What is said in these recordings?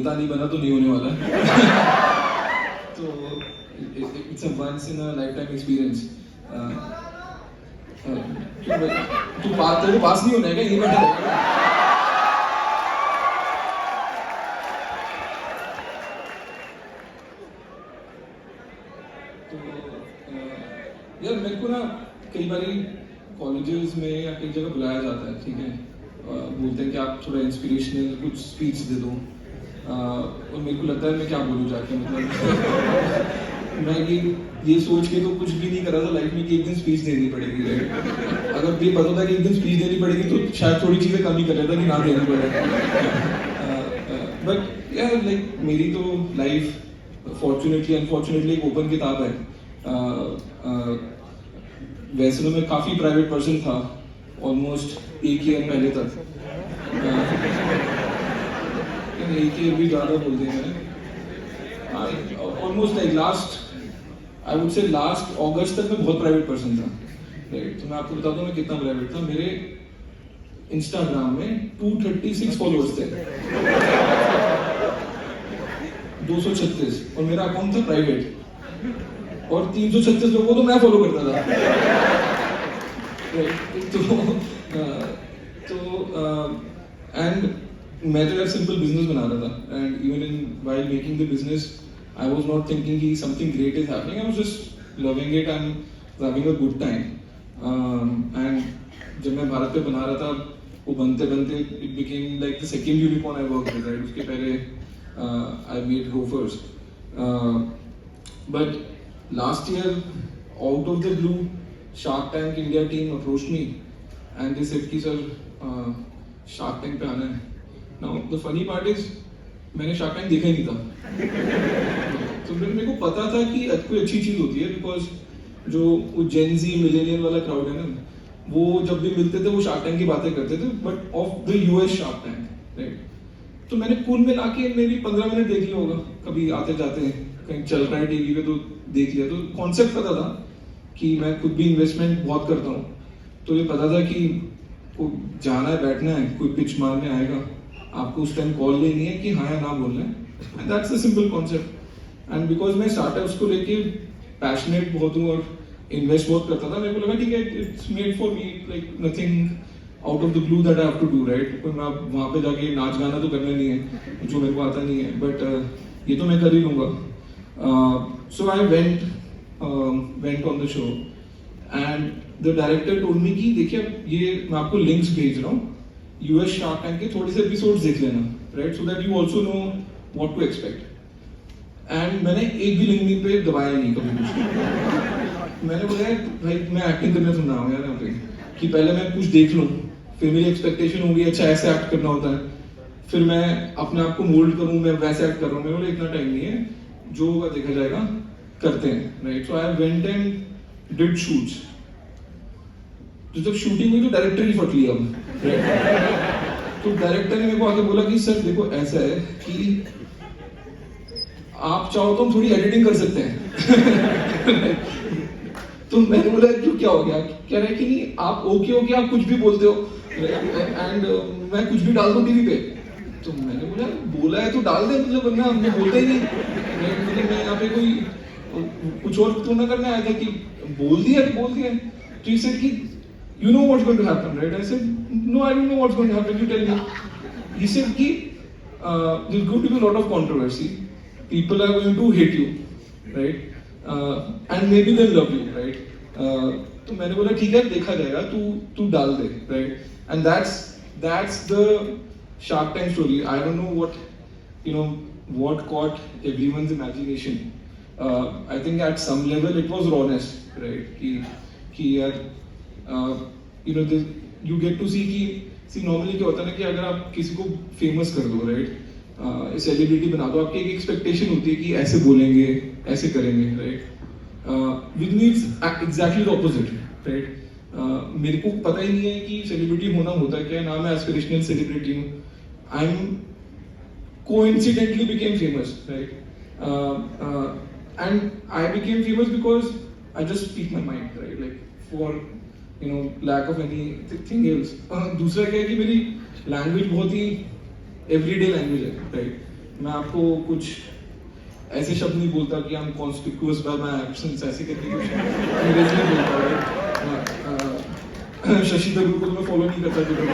नेता नहीं बना तो नहीं होने वाला। तो it's a once in a lifetime experience. तू बात तेरे पास नहीं होना है क्या, ये बैठा रहेगा? तो यार मेरे को ना कई बार कॉलेजेस में या कई जगह बुलाया जाता है, ठीक है, बोलते हैं कि आप थोड़ा इंस्पिरेशनल कुछ स्पीच दे दो, और मेरे को लगता है मैं क्या बोलूँ जाके, मतलब मैं ये सोच के तो कुछ भी नहीं कर रहा था लाइफ में कि एक दिन स्पीच देनी पड़ेगी, राइट? अगर ये पता था कि एक दिन स्पीच देनी पड़ेगी तो शायद थोड़ी चीज़ें कम ही कर लेता कि ना देनी पड़ेगी। बट यार लाइक मेरी तो लाइफ फॉर्चुनेटली अनफॉर्चुनेटली एक ओपन किताब है। वैसे तो मैं काफ़ी प्राइवेट पर्सन था ऑलमोस्ट एक ईयर पहले तक। एक ईयर भी ज़्यादा बोल दें मैंने, almost like I would say last August तक मैं बहुत प्राइवेट पर्सन था, राइट? तो मैं आपको बताता हूँ मैं कितना प्राइवेट था। मेरे इंस्टाग्राम में 236 फॉलोअर्स थे, 236, और मेरा अकाउंट था प्राइवेट, और 336 लोगों को तो मैं फॉलो करता था। एंड मैं तो यार सिंपल बिजनेस बना रहा था, and even in while making the business I was not thinking कि something great is happening, I was just loving it and having a good time. And जब मैं भारत पे बना रहा था, वो बनते बनते it became like the second unicorn I work with, right? उसके पहले I made Gophers, but last year out of the blue Shark Tank India team approached me and they said कि sir Shark Tank पे आना है। Now the funny part is मैंने Shark Tank देखा ही नहीं था। तो मेरे को पता था कि कोई अच्छी चीज होती है, बिकॉज जो Gen Z मिलेनियल वाला क्राउड है ना, वो जब भी मिलते थे वो Shark Tank की बातें करते थे, but of the US Shark Tank, right? तो मैंने कुल मिला के मेरी 15 मिनट देख लिया होगा, कभी आते जाते कहीं चल रहा है टीवी पे तो देख लिया। तो कॉन्सेप्ट पता था कि मैं खुद भी इन्वेस्टमेंट बहुत करता हूँ, तो ये पता था कि को जाना है, बैठना है, कोई पिच मारने आएगा, आपको उस टाइम कॉल लेनी है कि हाँ या ना बोलना है, and that's a simple concept. And because मैं स्टार्टअप्स को लेके पैशनेट बहुत हूँ और इन्वेस्ट बहुत करता था, मेरे को लगा ठीक है, it's made for me, like nothing out of the blue that I have to do, right? कोई मैं वहाँ पे जाके नाच गाना तो करना नहीं है जो मेरे को आता नहीं है, बट ये तो मैं कर ही लूँगा। So I went on the show and the director told me कि देखिए ये मैं आपको लिंक्स भेज रहा हूँ US Shark Tank के, थोड़े से एपिसोड्स देख लेना, right? So that you also know what to expect. And मैंने एक भी लिंक पे दबाया नहीं कभी कुछ। मैंने बोला भाई मैं एक्टिंग करने सुन रहा हूँ यार यहाँ पे, कि पहले मैं कुछ देख लूँ, फिर मेरी एक्सपेक्टेशन होगी अच्छा ऐसे एक्ट करना होता है, फिर मैं अपने आप को मोल्ड करूँ, मैं वैसे एक्ट कर रहा हूँ। मेरे बोले इतना टाइम नहीं है, जो होगा देखा जाएगा, करते हैं, right? So I went and did shoots. तो जब शूटिंग हुई तो डायरेक्टर ही फट लिया, राइट? तो डायरेक्टर ने मेरे को आके बोला कि सर देखो ऐसा है कि आप चाहो तो हम थोड़ी एडिटिंग कर सकते हैं। तो मैंने बोला क्यों, क्या हो गया? कह रहा है कि नहीं आप ओके आप कुछ भी बोलते हो, एंड मैं कुछ भी डाल दूं टीवी पे। तो मैंने बोला है तो डाल दे, मतलब वरना हमने बोलते ही नहीं। मतलब मैं यहाँ पे कोई कुछ और तो ना करने आया था कि बोल दिया तो बोल दिया। तो he said कि you know what's going to happen, right? I said no, I don't know what's going to happen, you tell me. He said कि there's going to be a lot of controversy, people are going to hate you, right? And maybe they'll love you, right? तो मैंने बोला ठीक है देखा जाएगा, तू डाल दे, right? And that's the Shark Tank story. I don't know what caught everyone's imagination. I think at some level it was rawness, right? कि यार you get to see normally क्या होता है ना कि अगर आप किसी को फेमस कर दो, राइट, सेलिब्रिटी बना दो, आपकी एक एक्सपेक्टेशन होती है कि ऐसे बोलेंगे, ऐसे करेंगे, right? With me it's exactly the opposite, right? मेरे को पता ही नहीं है कि सेलिब्रिटी होना होता है क्या, ना मैं एस्पिरेशनल सेलिब्रिटी हूँ। I am coincidentally became famous, right? And I became famous because I just speak my mind, right? Like for lack of anything else. दूसरा क्या है कि मेरी लैंग्वेज बहुत ही एवरीडे लैंग्वेज है, राइट? मैं आपको कुछ ऐसे शब्द नहीं बोलता कि I'm conspicuous by my absence, ऐसे करके कुछ अंग्रेजी नहीं बोलता, राइट? शशि थरूर को तो मैं फॉलो नहीं करता ट्विटर पर।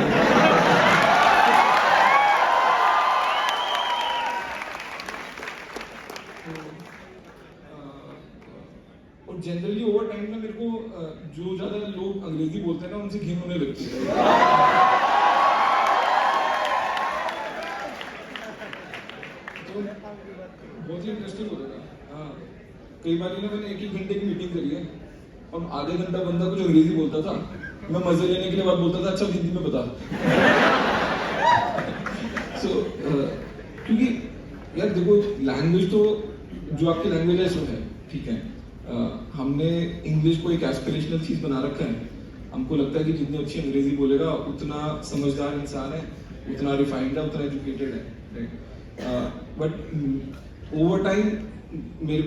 और जनरली ओवर टाइम में मेरे को जो ज्यादा लोग अंग्रेजी बोलते हैं ना उनसे घिन होने लगती है। तो बहुत ही इंटरेस्टिंग होता था। हाँ, कई बार ना मैंने 1-1 घंटे की मीटिंग करी है और आधे घंटा बंदा कुछ अंग्रेजी बोलता था, मैं मजे लेने के लिए बात बोलता था, अच्छा हिंदी में बता। क्योंकि यार देखो, लैंग्वेज तो जो आपकी लैंग्वेज है सो है, ठीक है। हमने इंग्लिश को एक एस्पिरेशनल चीज बना रखा है। हमको लगता है कि जितनी अच्छी अंग्रेजी बोलेगा उतना समझदार इंसान है, उतना रिफाइंड है, उतना एजुकेटेड है, राइट? बट ओवर टाइम मेरी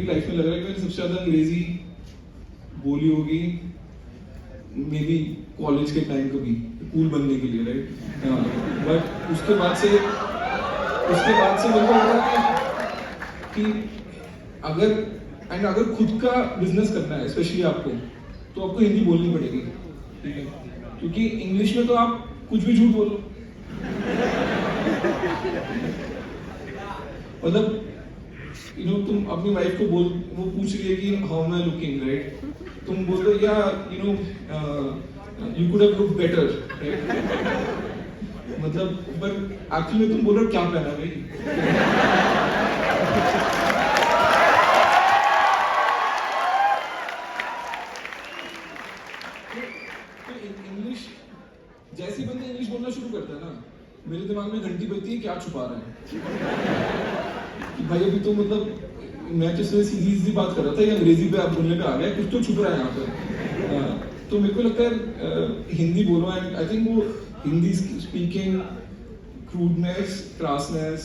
लाइफ में लग रहा है कि मैंने सबसे ज्यादा अंग्रेजी बोली होगी मे बी कॉलेज के टाइम कभी कूल बनने के लिए, राइट? बट उसके बाद से मेरे को लग रहा है कि अगर खुद का बिजनेस करना है स्पेशली आपको, तो आपको हिंदी बोलनी पड़ेगी, ठीक है? क्योंकि इंग्लिश में तो आप कुछ भी झूठ बोलो, मतलब तुम अपनी वाइफ को वो पूछ रही है कि how am I looking, right? तुम बोल दो या you could have look better, right? मतलब पर एक्चुअली तुम बोल रहे हो क्या पहना भाई। इंग्लिश जैसे बंदे इंग्लिश बोलना शुरू करता है ना, मेरे दिमाग में घंटी बजती है, क्या छुपा रहा है कि भाई अभी तो मतलब मैं तो सीधी बात कर रहा था, ये अंग्रेजी पे आप बोलने पे आ गया, कुछ तो छुप रहा है यहाँ पे। तो मेरे को लगता है हिंदी बोलो, एंड आई थिंक वो Hindi speaking crudeness, crassness,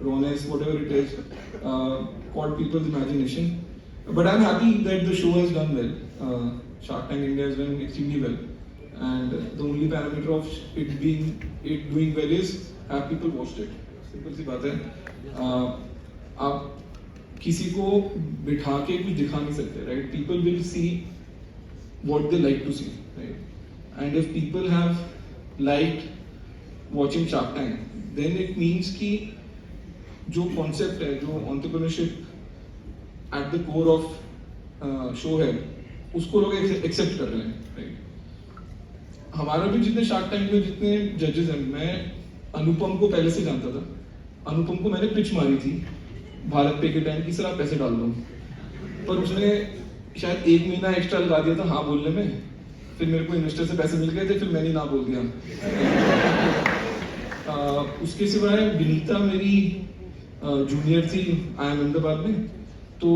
rawness, whatever it is, caught people's imagination. But I'm happy that the show has done well. Shark Tank India has done extremely well, and the only parameter of it doing well is have people watched it. Simple सी बात है। आप किसी को बिठा के कुछ दिखा नहीं सकते, right? People will see what they like to see, right? And if people have liked watching Shark Tank, then it means कि जो concept है, जो entrepreneurship at the core of show है, उसको लोग accept कर रहे हैं, right? हमारा भी जितने Shark Tank में जितने judges हैं, मैं अनुपम को पहले से जानता था। अनुपम को मैंने पिच मारी थी भारत पे के टाइम की, सर आप पैसे डाल दो, पर उसने शायद 1 महीना एक्स्ट्रा लगा दिया था हाँ बोलने में, फिर मेरे को इन्वेस्टर से पैसे मिल गए थे, फिर मैंने ना बोल दिया। उसके सिवाय विनीता मेरी जूनियर थी आई एम अहमदाबाद में, तो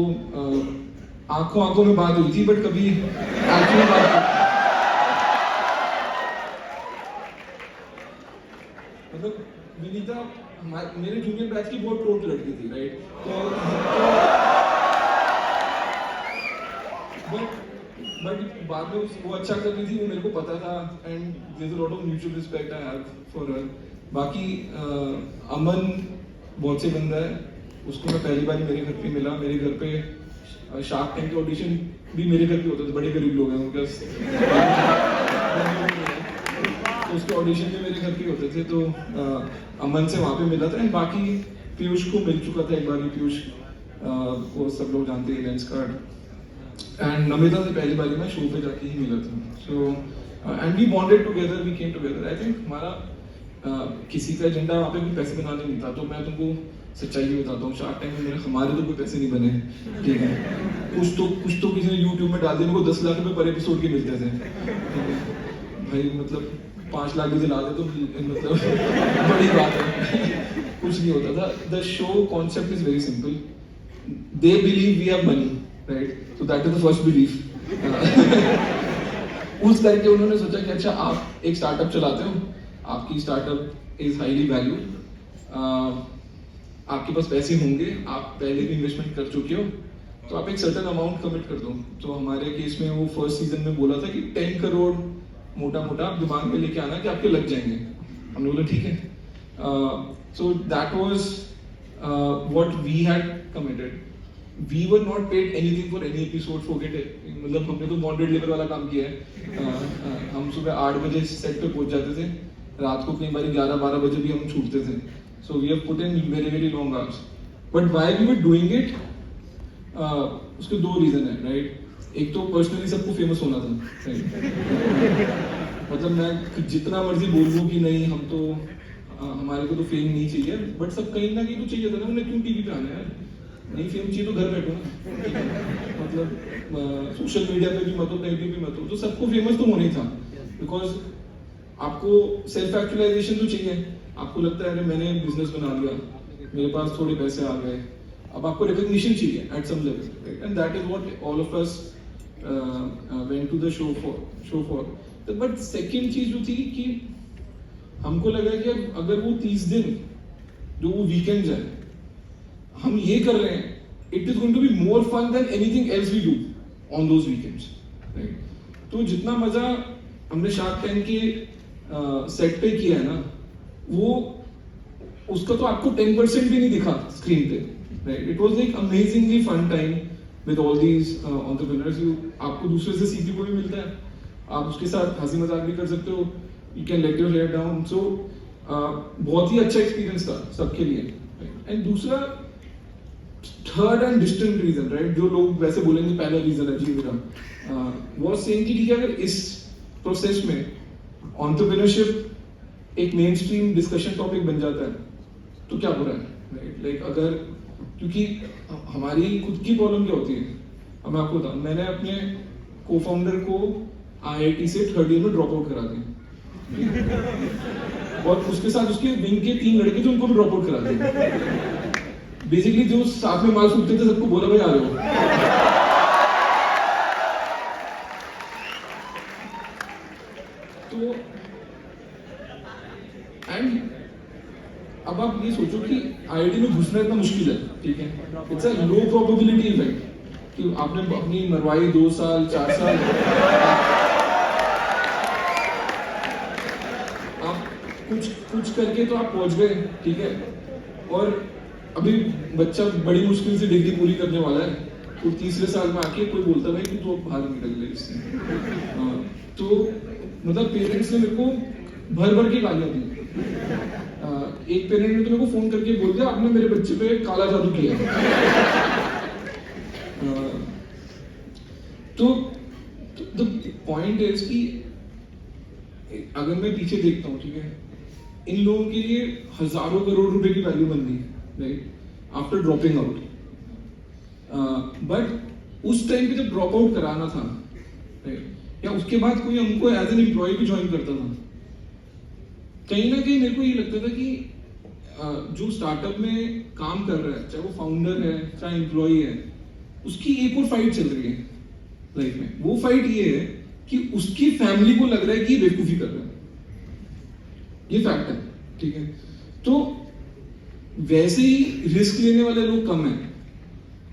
आंखों में बात हुई थी, बट कभी एक्चुअली बात मतलब विनीता मेरे जूनियर बैच की बहुत टोट लड़की थी, राइट? बट बाद में वो अच्छा कर रही थी, वो मेरे को पता था, and there is a lot of mutual respect I have for her. बाकी अमन बहुत से बंदा है, उसको मैं पहली बार मेरे घर पे मिला। मेरे घर पे शार्क टैंक के ऑडिशन भी मेरे घर पे होते थे, बड़े गरीब लोग हैं उनके, तो उसके ऑडिशन भी मेरे घर पे होते थे, तो अमन से वहाँ पे मिला था। एंड बाकी पीयूष को मिल चुका था एक बार, पीयूष को सब लोग जानते हैं, लेंस कार्ड। एंड नमिता से पहली बार मैं शो पे जाके ही मिला था। So and we bonded together, we came together. I think हमारा किसी का एजेंडा वहाँ पे कोई पैसे बनाने नहीं था। तो मैं तुमको सच्चाई भी बताता हूँ, शार्क टैंक में हमारे तो कोई पैसे नहीं बने, ठीक है? कुछ तो किसी ने यूट्यूब में डाल दिया, मेरे को 10 लाख रुपए पर एपिसोड के मिलते थे, भाई मतलब 5 लाख भी दिला दे तो मतलब बड़ी बात है। कुछ नहीं होता था। The show concept is very simple, they believe we have money, right? So that is the first belief. उस करके उन्होंने सोचा कि अच्छा आप एक स्टार्टअप चलाते हो, आपकी स्टार्टअप इज हाईली वैल्यू, आपके पास पैसे होंगे, आप पहले भी इन्वेस्टमेंट कर चुके हो, तो आप एक सर्टेन अमाउंट कमिट कर दो। तो हमारे केस में वो फर्स्ट सीजन में बोला था कि 10 करोड़ मोटा आप दिमाग में लेके आना कि आपके लग जाएंगे। हमने बोला ठीक है। So that was what we had committed. We were not paid anything for any episode, forget it. मतलब हमने तो बॉन्डेड लेवल वाला काम किया है। हम सुबह 8 बजे सेट पे पहुंच जाते थे, रात को कई बार 11-12 बजे भी हम छूटते थे। So we have put in very long hours. But why we were doing it? उसके दो रीजन है, राइट? एक तो पर्सनली सबको फेमस होना था, राइट? मतलब मैं जितना मर्जी बोल लूं कि नहीं हम तो हमारे को तो फेम नहीं चाहिए, बट सब कहीं ना कहीं तो चाहिए था ना। उन्हें क्यों टीवी पे आना है यार? नहीं फेम चाहिए तो घर बैठो ना। मतलब सोशल मीडिया पे भी मत हो, कहीं भी मत हो, तो सबको फेमस तो होना ही था। बिकॉज आपको सेल्फ एक्चुअलाइजेशन तो चाहिए। आपको लगता है अरे मैंने बिजनेस बना लिया, मेरे पास थोड़े पैसे आ गए, अब आपको रिकॉग्निशन चाहिए at some level, and that is what all of us went to the show for. But second चीज जो थी कि हमको लगा कि अगर वो 30 दिन जो वो वीकेंड्स है हम ये कर रहे हैं, it is going to be more fun than anything else we do on those weekends, right? तो जितना मजा हमने शार्क टैंक के सेट पे किया है ना, वो उसका तो आपको 10% भी नहीं दिखा स्क्रीन पे, right? It was like amazingly fun time with all these entrepreneurs. आपको दूसरे से सीखने को भी मिलता है, आप उसके साथ हंसी मजाक भी कर सकते हो, you can let your hair down. So बहुत ही अच्छा एक्सपीरियंस था सबके लिए। एंड दूसरा third and distant region, right, जो लोग वैसे बोलेंगे पहला रीजन है जी मेरा, वो सेम कि ठीक है, अगर इस प्रोसेस में एंटरप्रेन्योरशिप एक मेन स्ट्रीम डिस्कशन टॉपिक बन जाता है तो क्या बुरा है, राइट? लाइक अगर, क्योंकि हमारी खुद की प्रॉब्लम क्या होती है, अब मैं आपको बताऊं, मैंने अपने को फाउंडर को IIT से 3rd ईयर में ड्रॉप आउट करा दिया, और उसके साथ उसके विंग के 3 लड़के थे उनको भी ड्रॉप आउट करा दिया। बेसिकली जो साथ में माल सूखते थे सबको बोला भाई आ रहे हो। तो एंड अब आप ये सोचो कि IIT में घुसना इतना मुश्किल है, ठीक है? It's a low probability event कि आपने अपनी मरवाई 2 साल 4 साल, आप कुछ करके तो आप पहुंच गए, ठीक है? और अभी बच्चा बड़ी मुश्किल से डिग्री पूरी करने वाला है, तो 30वें साल में आके कोई बोलता नहीं कि तू बाहर निकल ले इससे। तो मतलब पेरेंट्स ने मेरे को भर के गालियां दी। एक पेरेंट ने तो मेरे को फोन करके बोल दिया आपने मेरे बच्चे पे काला जादू किया। तो द पॉइंट इज कि अगर मैं पीछे देखता हूँ, ठीक है, इन लोगों के लिए हजारों करोड़ रुपए की वैल्यू बन गई, right, after dropping out. But उस टाइम पे जब ड्रॉप आउट कराना था, राइट, या उसके बाद कोई हमको एज एन एम्प्लॉय भी ज्वाइन करता था, कहीं ना कहीं मेरे को ये लगता था कि जो स्टार्टअप में काम कर रहा है, चाहे वो फाउंडर है चाहे एम्प्लॉय है, उसकी एक और फाइट चल रही है लाइफ में। वो फाइट ये है कि उसकी फैमिली को लग रहा है कि बेवकूफी कर रहा है, ये फैक्ट है, ठीक है? तो वैसे ही रिस्क लेने वाले लोग कम है,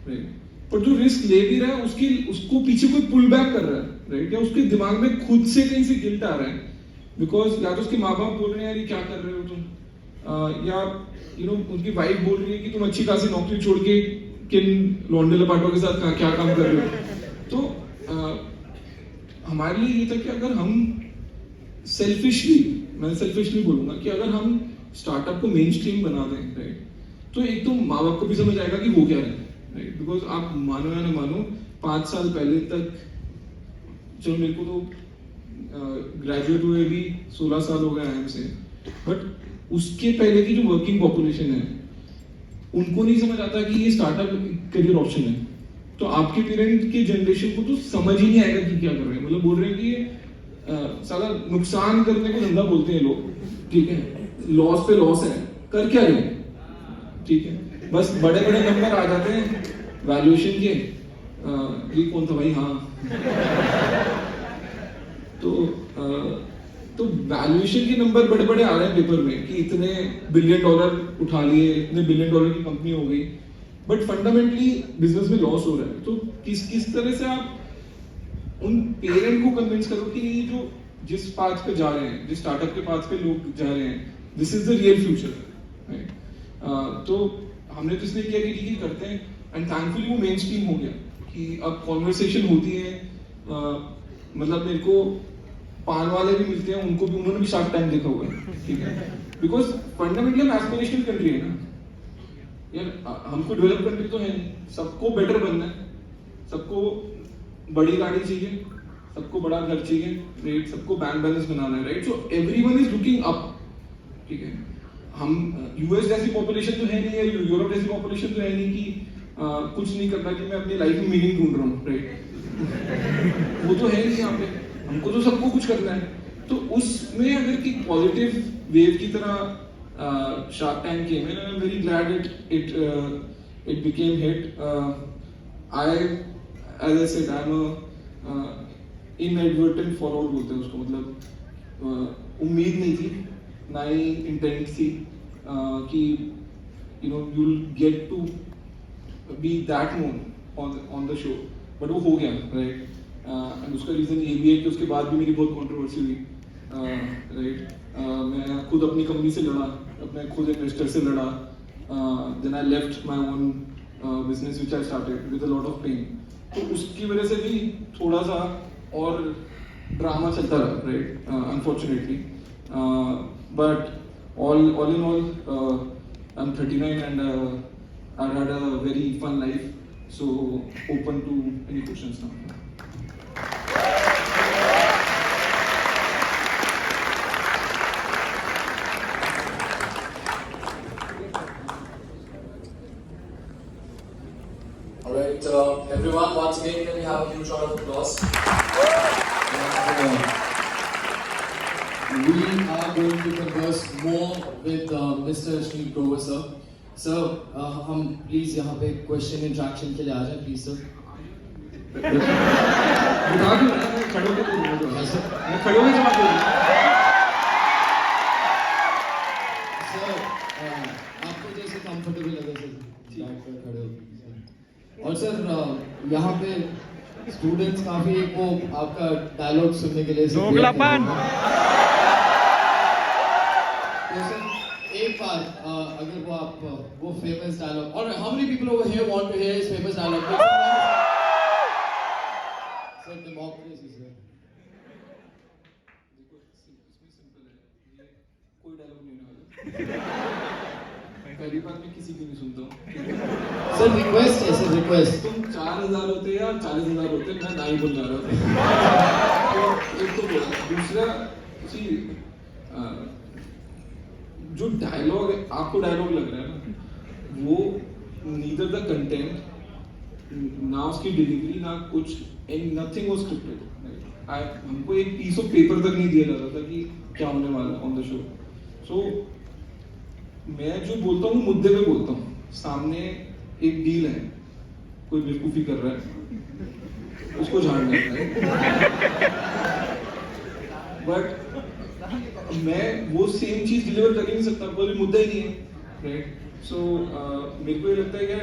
राइट? पर जो रिस्क ले भी रहा है उसको पीछे कोई पुल बैक कर रहा है, राइट? या उसके दिमाग में खुद से कहीं से गिल्ट आ रहा है, बिकॉज या तो उसके माँ बाप बोल रहे हैं यार ये क्या कर रहे हो तुम, या उनकी वाइफ बोल रही है कि तुम अच्छी खासी नौकरी छोड़ के किन लौंडे लपाटों के साथ क्या काम कर रहे हो। तो हमारे लिए ये था कि अगर हम मैं सेल्फिशली बोलूंगा कि अगर हम स्टार्टअप को मेन स्ट्रीम बना दें, राइट, तो एक तो माँ बाप को भी समझ आएगा कि वो क्या है, राइट? बिकॉज आप मानो या ना मानो 5 साल पहले तक, चलो मेरे को तो ग्रेजुएट हुए भी 16 साल हो गए IIM से, बट उसके पहले की जो वर्किंग पॉपुलेशन है उनको नहीं समझ आता कि ये स्टार्टअप करियर ऑप्शन है। तो आपके पेरेंट के जनरेशन को तो समझ ही नहीं आएगा कि क्या कर रहे हैं, मतलब बोल रहे हैं कि ये साला नुकसान करने को धंधा बोलते हैं लोग, ठीक है, लॉस पे लॉस है, कर क्या रहे हैं, ठीक है? बस बड़े बड़े नंबर आ जाते हैं वैल्यूएशन के, ये कौन था भाई, हाँ। तो वैल्यूएशन के नंबर बड़े बड़े आ रहे हैं पेपर में कि इतने $1 बिलियन उठा लिए, इतने $1 बिलियन की कंपनी हो गई, बट फंडामेंटली बिजनेस में लॉस हो रहा है। तो किस तरह से आप उन पेरेंट को कन्विंस करो कि ये जो जिस पाथ पे जा रहे हैं, जिस स्टार्टअप के पाथ पे लोग जा रहे हैं, this is the real future, right? तो हमने तो इसलिए किया कि ठीक है करते हैं, एंड थैंकफुली वो मेन स्ट्रीम हो गया कि अब कॉन्वर्सेशन होती है। मतलब मेरे को पान वाले भी मिलते हैं, उनको भी, उन्होंने भी शार्क टैंक देखा हुआ है, ठीक है, बिकॉज फंडामेंटली हम एस्पिरेशनल कंट्री है ना यार, हमको डेवलप कंट्री तो है नहीं, सबको बेटर बनना है, सबको बड़ी गाड़ी चाहिए, सबको बड़ा घर चाहिए, राइट, सबको बैंक बैलेंस बनाना है, right, so everyone is looking up, ठीक है। हम यूएस जैसी पॉपुलेशन तो है नहीं है, यूरोप जैसी पॉपुलेशन तो है नहीं कि कुछ नहीं करना, कि मैं अपनी लाइफ में मीनिंग ढूंढ रहा हूँ, राइट। वो तो है नहीं यहाँ पे, हमको तो सबको कुछ करना है। तो उसमें अगर कि पॉजिटिव वेव की तरह Shark Tank came in, I am very glad it became hit. I as I said I am inadvertent follower बोलते हैं उसको, मतलब उम्मीद नहीं थी, ना ही इंटेंट थी कि you know you will get to be that known on the show, but वो हो गया, राइट। एंड उसका रीजन ये भी है कि उसके बाद भी मेरी बहुत कंट्रोवर्सी हुई, राइट। मैं खुद अपनी कंपनी से लड़ा, अपने खुद इन्वेस्टर से लड़ा, then I left my own business which I started with a lot of pain. तो उसकी वजह से भी थोड़ा सा और ड्रामा चलता रहा, right, unfortunately, but all in all, I'm 39 and I've had a very fun life, so open to any questions now. Alright, everyone, once again, can we have a huge round of applause? And, we are going to converse more with Mr. Ashwin Grover, sir. Sir, हम please यहाँ पे question interaction के लिए आ जाएं, please, sir. बता दूँ ना, मैं खड़े होके बोल रहा हूँ, मैं खड़े होके जवाब दे रहा हूँ। Sir, आपको जैसे comfortable लगे सर, बैठ कर खड़े हो। और सर यहाँ पे स्टूडेंट्स काफी वो आपका डायलॉग सुनने के लिए तो सर एक बार अगर वो आप वो फेमस डायलॉग, और how many people over here want to hear his famous dialogue? Sir democracy sir. देखो इसमें सिंपल है, ये कोई डायलॉग नहीं होने वाला। पहली बात मैं किसी की नहीं सुनता हूँ। सर रिक्वेस्ट है सर, रिक्वेस्ट। तुम 4000 होते या 40,000 होते, मैं ना ही बोल जा रहा था। तो एक तो बोला, दूसरा जी, जो डायलॉग आपको डायलॉग लग रहा है ना, वो नीदर द कंटेंट, ना उसकी डिलीवरी, ना कुछ, एंड नथिंग वाज स्क्रिप्टेड। हमको एक पीस ऑफ पेपर तक नहीं दिया जा रहा था कि क्या होने वाला ऑन द शो। सो मैं जो बोलता हूँ मुद्दे पे बोलता हूँ, सामने एक डील है, कोई बेवकूफी कर रहा है, उसको झाड़ना है, बट मैं वो सेम चीज डिलीवर कर ही नहीं सकता, कोई मुद्दा ही नहीं है, राइट। सो मेरे को ये लगता है कि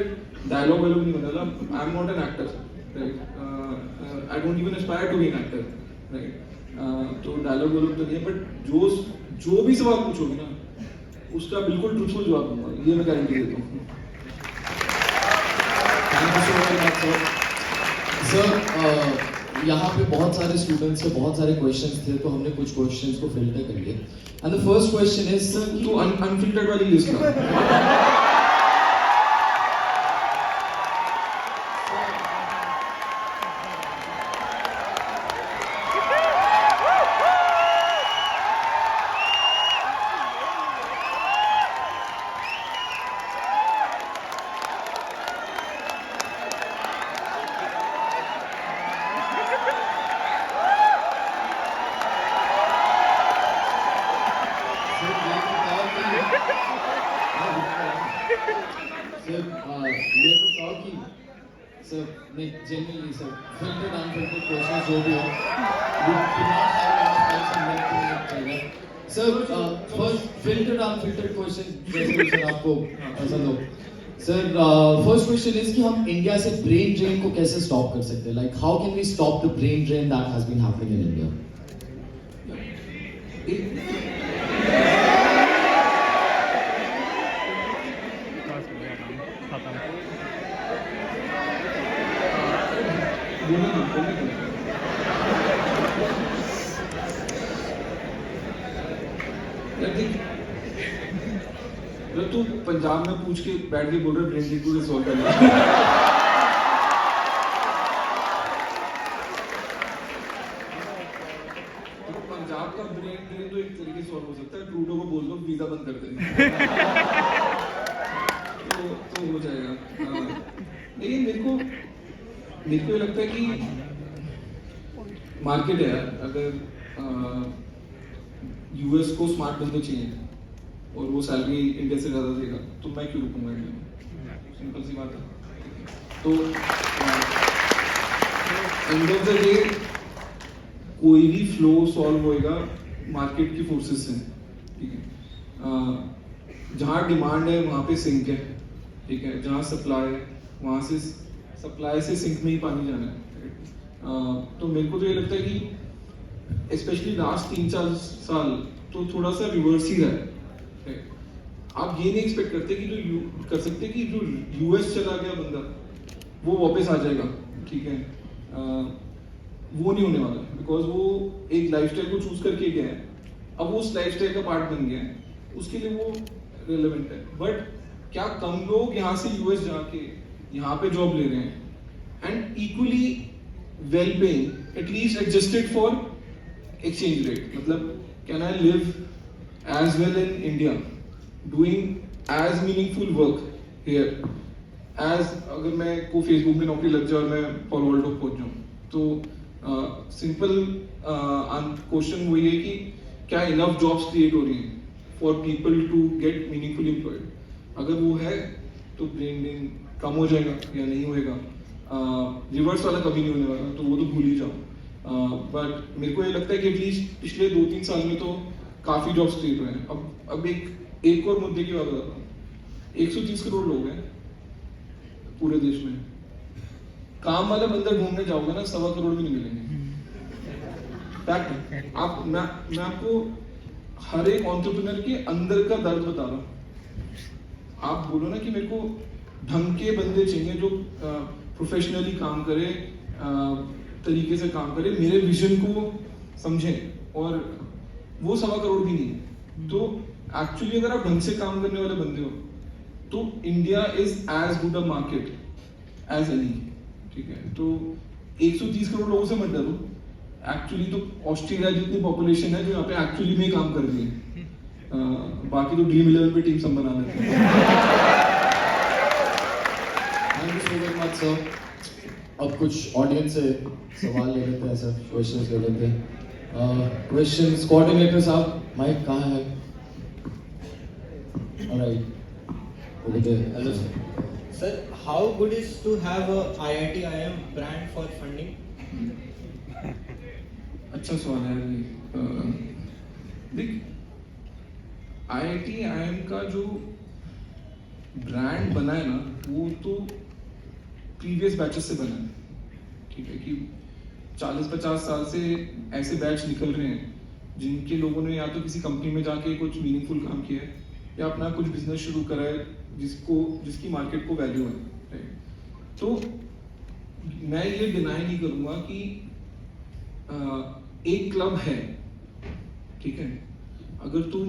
डायलॉग वायलॉग नहीं बदला, I am not an actor, right, I don't even aspire to be an actor, right. तो डायलॉग वायलॉग तो नहीं है, बट जो भी सवाल पूछोगे ना, उसका बिल्कुल ट्रूथफुल जवाब दूंगा, ये मैं गारंटी देता हूँ। Thank you so much sir. यहाँ पे बहुत सारे स्टूडेंट्स से बहुत सारे क्वेश्चंस थे, तो हमने कुछ क्वेश्चंस को फिल्टर कर लिए। And the first question is sir, तू अनफिल्टर्ड वाली लिस्ट ला। ये तो कहो कि सर नहीं, genuinely sir, filtered unfiltered questions जो भी हो, we do not have enough time to make it चलेगा। Sir, first filtered unfiltered question जैसे भी सर आपको पसंद हो। Sir, first question is कि हम इंडिया से brain drain को कैसे stop कर सकते हैं? Like how can we stop the brain drain that has been happening in India? बोलो ना, बोलो ना। यार देख, जब तू पंजाब में पूछ के बैठ के बोल रहा ब्रेन ड्रेन को सॉल्व करना, तो पंजाब का ब्रेन ड्रेन तो एक तरीके से सॉल्व हो सकता है, ट्रूडो को बोल दो वीजा बंद कर दे, तो हो जाएगा। लेकिन मेरे को ये लगता है कि मार्केट है यार, अगर यूएस को स्मार्ट बंदे चाहिए और वो सैलरी इंडिया से ज़्यादा देगा तो मैं क्यों रुकूंगा इंडिया में? सिंपल सी बात है। तो एंड ऑफ द डे कोई भी फ्लो सॉल्व होएगा मार्केट की फोर्सेस से, ठीक है। जहाँ डिमांड है वहाँ पे सिंक है, ठीक है। जहाँ सप्लाई है वहाँ से सप्लाई से सिंक में ही पानी जाना है। तो मेरे को तो ये लगता है कि स्पेशली लास्ट 3-4 साल तो थोड़ा सा रिवर्स ही रहा है। आप ये नहीं एक्सपेक्ट करते कि कर सकते कि जो यूएस चला गया बंदा वो वापस आ जाएगा, ठीक है। वो नहीं होने वाला, बिकॉज वो एक लाइफस्टाइल को चूज करके गया है, अब वो उस लाइफस्टाइल का पार्ट बन गया है, उसके लिए वो रिलेवेंट है। बट क्या कम लोग यहाँ से यूएस जाके यहाँ पे जॉब ले रहे हैं and equally well paying, at least adjusted for exchange rate? मतलब can I live as well in India doing as meaningful work here as अगर मैं को फेसबुक में नौकरी लग जाए और मैं फॉलो वर्ल्ड पहुंच जाऊँ? तो सिंपल क्वेश्चन वही है कि क्या इनफ जॉब्स क्रिएट हो रही हैं for people to get meaningful employed? अगर वो है तो ब्रेन ड्रेन कम हो जाएगा या नहीं होएगा? रिवर्स वाला कभी नहीं होने वाला, तो वो तो भूल ही जाओ। बट मेरे को ये लगता है कि एटलीस्ट पिछले 2-3 साल में तो काफी जॉब्स क्रिएट हुए हैं। अब एक और मुद्दे की बात बताता हूँ। 130 करोड़ लोग हैं पूरे देश में, काम वाला बंदा ढूंढने जाओगे ना 1.25 करोड़ भी नहीं मिलेंगे। फैक्ट है। मैं आपको हर एक एंटरप्रेन्योर के अंदर का दर्द बता रहा हूँ। आप बोलो ना कि मेरे को ढंग के बंदे चाहिए जो प्रोफेशनली काम करे, तरीके से काम करे, मेरे विजन को समझे, और वो 1.25 करोड़ भी नहीं है। तो एक्चुअली अगर आप ढंग से काम करने वाले बंदे हो तो India is as good a market as any, ठीक है। तो 130 करोड़ लोगों से मत डरो, एक्चुअली तो ऑस्ट्रेलिया जितनी पॉपुलेशन है जो यहाँ पे एक्चुअली में काम कर रही है। बाकी तो ड्रीम 11 पे टीम सब बना लेते हैं। Thank you so much sir. अब कुछ ऑडियंस से सवाल ले लेते हैं सर, क्वेश्चंस ले लेते हैं। क्वेश्चंस कोऑर्डिनेटर साहब, माइक कहाँ है? Alright, okay there. Hello sir. Sir, how good is to have a IIT IIM brand for funding? अच्छा सवाल है ये। देख, IIT IIM का जो ब्रांड बना है ना वो तो प्रीवियस बैचेस से बना है, ठीक है। कि 40-50 साल से ऐसे बैच निकल रहे हैं जिनके लोगों ने या तो किसी कंपनी में जाके कुछ मीनिंगफुल काम किया है या अपना कुछ बिजनेस शुरू करा है जिसकी मार्केट को वैल्यू है, राइट। तो मैं ये डिनाई नहीं करूंगा कि एक क्लब है, ठीक है। अगर तू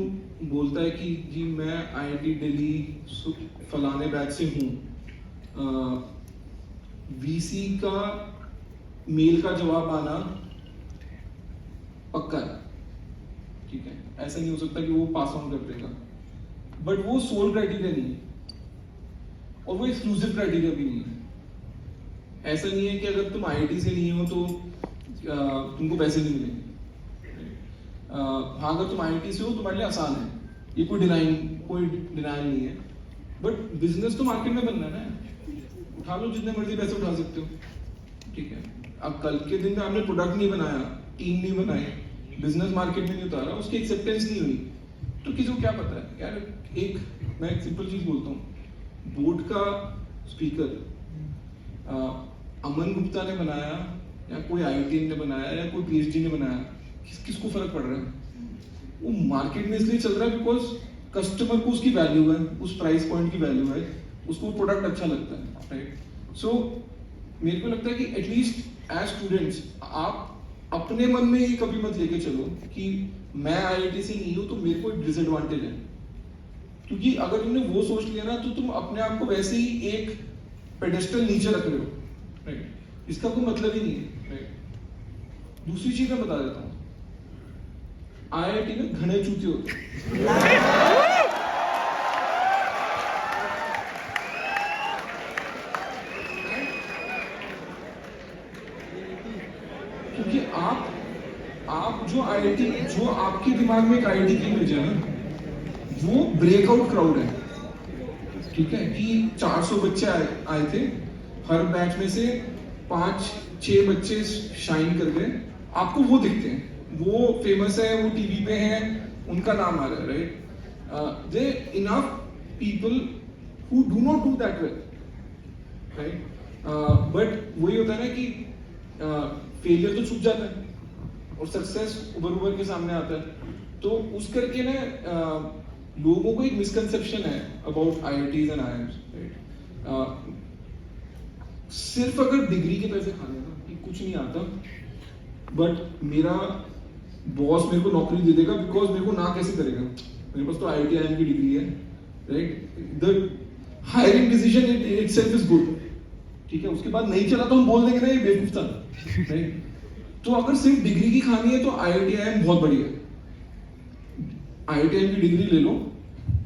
बोलता है कि जी मैं IIT दिल्ली फलाने बैच से हूँ, VC का मेल का जवाब आना पक्का है, ठीक है। ऐसा नहीं हो सकता कि वो पास ऑन कर देगा, बट वो सोल क्राइटेरिया नहीं है और वो एक्सक्लूसिव क्राइटेरिया भी नहीं है। ऐसा नहीं है कि अगर तुम IIT से नहीं हो तो तुमको पैसे नहीं मिलेंगे। हाँ, अगर तुम IIT से हो तुम्हारे लिए आसान है, ये कोई डिनाइल नहीं है। बट बिजनेस तो मार्केट में बनना है ना, उठा लो जितने मर्जी पैसे उठा सकते हो, ठीक है। अब कल के दिन में आपने प्रोडक्ट नहीं बनाया, टीम नहीं बनाई, बिजनेस मार्केट में नहीं उतारा, उसकी एक्सेप्टेंस नहीं हुई, तो किसी को क्या पता है यार। मैं एक सिंपल चीज बोलता हूँ, बोर्ड का स्पीकर अमन गुप्ता ने बनाया या कोई IIT ने बनाया या कोई PhD ने बनाया, किसको फर्क पड़ रहा है? वो मार्केट में इसलिए चल रहा है बिकॉज कस्टमर को उसकी वैल्यू है, उस प्राइस पॉइंट की वैल्यू है, उसको प्रोडक्ट अच्छा लगता है, राइट? सो मेरे को लगता है कि एटलीस्ट एज स्टूडेंट्स आप अपने मन में ये कभी मत लेके चलो कि मैं आईआईटी से नहीं हूँ तो मेरे को डिसएडवांटेज है, क्योंकि अगर तुमने वो सोच लिया ना तो तुम अपने आप को वैसे ही एक पेडेस्टल नीचे रख रहे हो, राइट? इसका कोई मतलब ही नहीं है, राइट? दूसरी चीज मैं बता देता हूँ, आईआईटी में घने चूते होते हैं। क्योंकि आप जो आईआईटी, जो आपके दिमाग में एक आईआईटी की इमेज है ना, वो ब्रेकआउट क्राउड है, ठीक है? कि 400 बच्चे आए थे, हर बैच में से 5-6 बच्चे शाइन कर गए, आपको वो दिखते हैं, वो फेमस है, वो टीवी पे हैं, उनका नाम आ रहा है, right? They enough people who do not do that well, right? But वही होता है ना कि फेलियर तो छुप जाता है और सक्सेस उभर के सामने आता है। तो उस करके ना लोगों को एक मिसकंसेप्शन है about IITs and IIMs, right? सिर्फ अगर डिग्री के पैसे खाने का कि कुछ नहीं आता, बट मेरा बॉस मेरे को नौकरी दे देगा बिकॉज मेरे को ना कैसे करेगा, मेरे पास तो आईआईटी आईएम की डिग्री है, right? The hiring decision itself is good, ठीक है? उसके बाद नहीं चला तो हम बोल देंगे ना ये बेवकूफ था, राइट? तो अगर सिर्फ डिग्री की खानी है तो आईआईटी आईएम बहुत बढ़िया है। आईआईटी आईएम की डिग्री ले लो,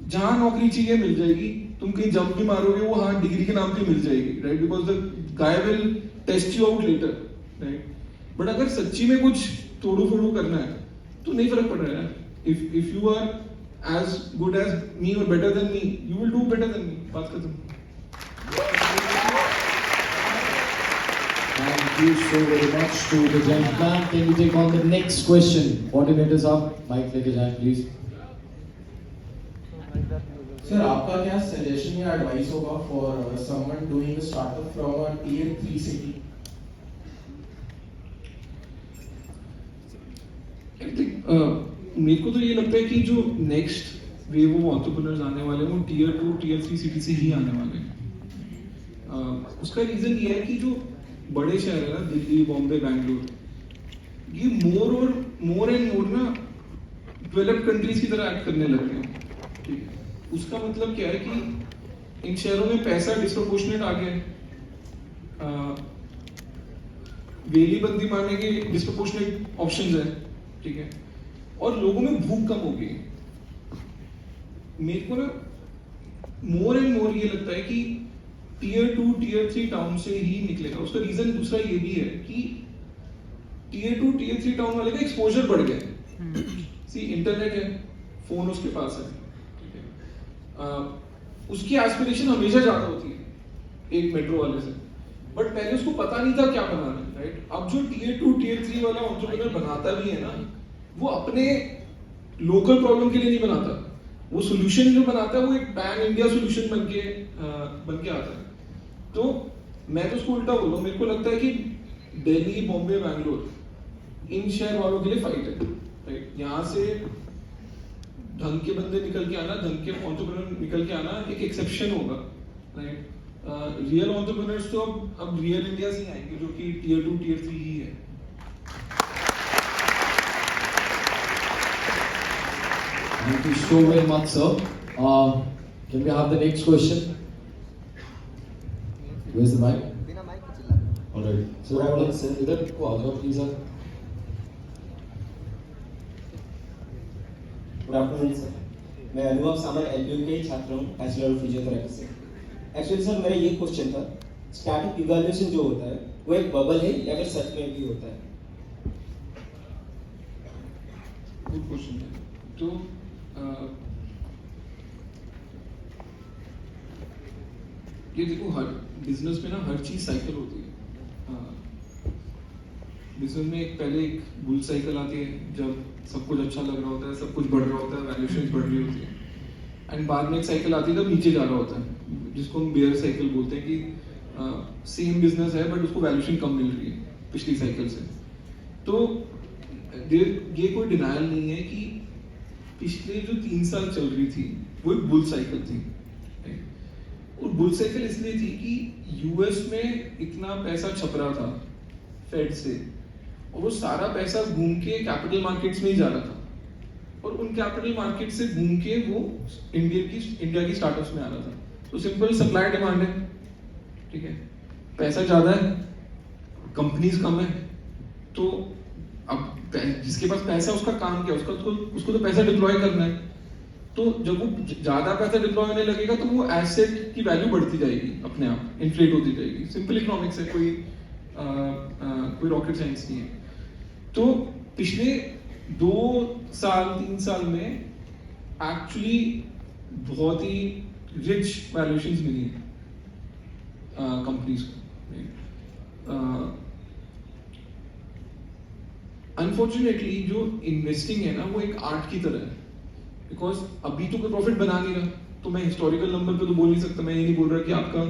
जहां नौकरी चाहिए मिल जाएगी, तुम कहीं जंप भी मारोगे वो हाँ डिग्री के नाम पे मिल जाएगी, right? Because the guy will test you out later, right? But अगर सच्ची में कुछ तोड़ू फोड़ू करना है तो नहीं फर्क पड़ रहा है। If you are as good as me और better than me, you will do better than me, बात खत्म। Thank you so very much to the gentleman. Can we take on the next question? Coordinators up, mic लेके जाएं please. Sir आपका क्या suggestion या advice होगा for someone doing a startup from a tier 3 city? मेरे को तो ये लगता है कि जो नेक्स्ट वेव ऑफ एंटरप्रेन्योर्स आने वाले हैं वो टियर 2 टियर 3 सिटी से ही आने वाले हैं। उसका रीजन ये है कि जो बड़े शहर है ना, दिल्ली, बॉम्बे, बैंगलोर, ये मोर एंड मोर ना डेवलप्ड कंट्रीज की तरह एक्ट करने लग गए हैं, ठीक है? उसका मतलब क्या है कि इन शहरों में पैसा डिस्प्रोपोर्शनेट आ गया है, वेली बंदी मारने के डिस्प्रोपोर्शनेट ऑप्शंस है, ठीक है? और लोगों में भूख कम हो गई। मेरे को ना मोर एंड मोर ये लगता है कि टियर 2 टियर 3 टाउन से ही निकलेगा। उसका रीजन दूसरा ये भी है कि टियर 2 टियर 3 टाउन वाले का एक्सपोजर बढ़ गया है। सी इंटरनेट है, फोन उसके पास है, ठीक है? उसकी एस्पिरेशन हमेशा ज्यादा होती है एक मेट्रो वाले से, बट पहले उसको पता नहीं था क्या बनाना है, राइट? अब जो टियर 2 टियर 3 वाला एंटरप्रेन्योर बनाता भी है ना, वो अपने लोकल प्रॉब्लम के लिए नहीं बनाता, वो सोल्यूशन जो बनाता है वो एक पैन इंडिया सोल्यूशन बन के आता है। तो मैं तो उसको उल्टा बोलूं, मेरे को लगता है कि दिल्ली, बॉम्बे, बैंगलोर, इन शहर वालों के लिए फाइट है, राइट? यहाँ से ढंग के बंदे निकल के आना, ढंग के एंटरप्रेन्योर निकल के आना एक एक्सेप्शन होगा, राइट? रियल एंटरप्रेन्योर्स तो अब रियल इंडिया से ही आएंगे, जो कि टियर 2 टियर 3 ही है। Thank you so very much, sir. Can we have the next question? Where's the mic? All right. So, इधर को आ जाओ please, sir. Good afternoon sir, मैं अनुभव सामंत एलपीयू के छात्र हूँ, बैचलर ऑफ फिजियोथेरेपी से। एक्चुअली सर मेरा ये क्वेश्चन था, स्टार्टअप इवैल्यूएशन जो होता है वो एक बबल है या फिर सच में भी होता है? गुड क्वेश्चन है। तो ये देखो, हर बिजनेस में ना हर चीज साइकिल होती है। बिजनेस में पहले एक बुल साइकिल आती है, जब सब कुछ अच्छा लग रहा होता है, सब कुछ बढ़ रहा होता है, वैल्यूएशन बढ़ रही होती है, एंड बाद में एक साइकिल आती है जब नीचे जा रहा होता है, जिसको हम बेयर साइकिल बोलते हैं कि सेम बिजनेस है बट उसको वैल्यूएशन कम मिल रही है पिछली साइकिल से। तो ये कोई डिनायल नहीं है कि पिछले जो 3 साल चल रही थी वो एक बुल साइकिल थी। और बुल साइकिल इसलिए थी कि यूएस में इतना पैसा छप रहा था फेड से, और वो सारा पैसा घूम के कैपिटल मार्केट्स में ही जा रहा था, और उन कैपिटल मार्केट से घूम के वो इंडिया की स्टार्टअप्स में आ रहा था। तो सिंपल सप्लाई डिमांड है, ठीक है, पैसा ज्यादा है, कंपनीज कम है, तो अब जिसके पास पैसा उसका काम क्या, उसको तो पैसा डिप्लॉय करना है। तो जब वो ज्यादा पैसा डिप्लॉय होने लगेगा तो वो एसेट की वैल्यू बढ़ती जाएगी, अपने आप इन्फ्लेट होती जाएगी। सिंपल इकोनॉमिक्स है, कोई रॉकेट साइंस नहीं है। तो पिछले 2-3 साल में एक्चुअली बहुत ही रिच वैल्यूएशंस मिली है कंपनीज को। अनफॉर्चुनेटली जो इन्वेस्टिंग है ना, वो एक आर्ट की तरह है, बिकॉज अभी तो कोई प्रॉफिट बना नहीं रहा, तो मैं हिस्टोरिकल नंबर पे तो बोल नहीं सकता। मैं ये नहीं बोल रहा कि आपका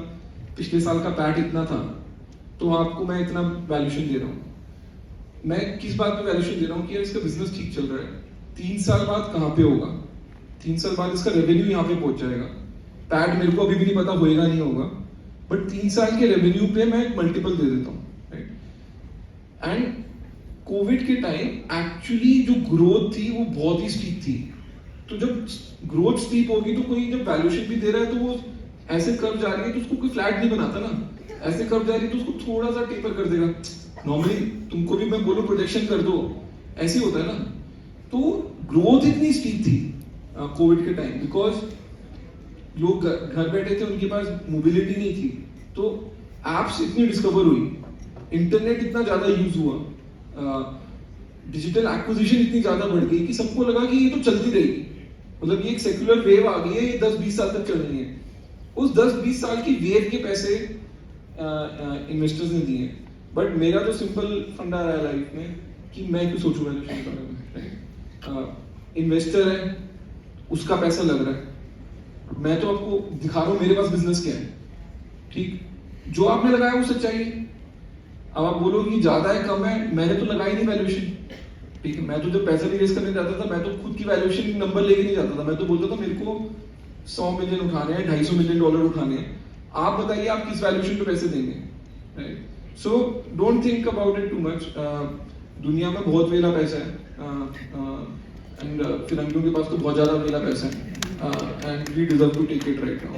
पिछले साल का पैट इतना था तो आपको मैं इतना वैल्यूएशन दे रहा हूँ। मैं किस बात पे वैल्यूएशन दे रहा हूँ कि यार इसका बिजनेस ठीक चल रहा है, 3 साल बाद कहाँ पे होगा, 3 साल बाद इसका रेवेन्यू यहाँ पे पहुंच जाएगा। पैट मेरे को अभी भी नहीं पता होएगा नहीं होगा, बट 3 साल के रेवेन्यू पे मैं एक मल्टीपल दे देता हूँ, राइट। एंड कोविड के टाइम एक्चुअली जो ग्रोथ थी वो बहुत ही स्टीप थी। तो जब ग्रोथ स्टीप होगी तो कोई जब वैल्यूएशन भी दे रहा है तो वो ऐसे कर्व जा रही है तो उसको कोई फ्लैट नहीं बनाता ना, ऐसे कर्व जा रही है तो उसको थोड़ा सा टेपर कर देगा। नॉर्मली तुमको भी मैं बोलूं प्रोटेक्शन कर दो, ऐसे होता है ना। तो ग्रोथ इतनी स्टीप थी कोविड के टाइम, बिकॉज लोग घर बैठे थे, उनके पास मोबिलिटी नहीं थी, तो एप्स इतनी डिस्कवर हुई, इंटरनेट इतना ज्यादा यूज हुआ, डिजिटल एक्विजिशन इतनी ज्यादा बढ़ गई कि सबको लगा कि ये तो चलती रहेगी, मतलब ये एक सेक्युलर वेव आ गई है, ये 10-20 साल तक चल रही है। उस 10-20 साल की वेव के पैसे इन्वेस्टर्स ने दिए। बट मेरा तो सिंपल फंडा रहा है लाइफ में कि मैं क्यों सोचूं वैल्यूएशन के बारे में। इन्वेस्टर है, उसका पैसा लग रहा है, मैं तो आपको दिखा रहा हूं मेरे पास बिजनेस क्या है, ठीक। जो आपने लगाया वो सच्चाई है। अब आप बोलोगे कि ज्यादा है कम है, मैंने तो लगाई नहीं वैल्यूएशन, ठीक है। मैं तो जब पैसा निवेश करने जाता था, मैं तो खुद की वैल्यूएशन नंबर लेके नहीं जाता था, मैं तो बोलता था मेरे को 100 मिलियन उठाने हैं, $250 मिलियन उठाने हैं, आप बताइए आप किस वैल्यूएशन पे पैसे देंगे, right. So don't think about it too much. दुनिया में बहुत वेला पैसा है, एंड फिरंगियों के पास तो बहुत ज्यादा वेला पैसा है, and we deserve to take it right now.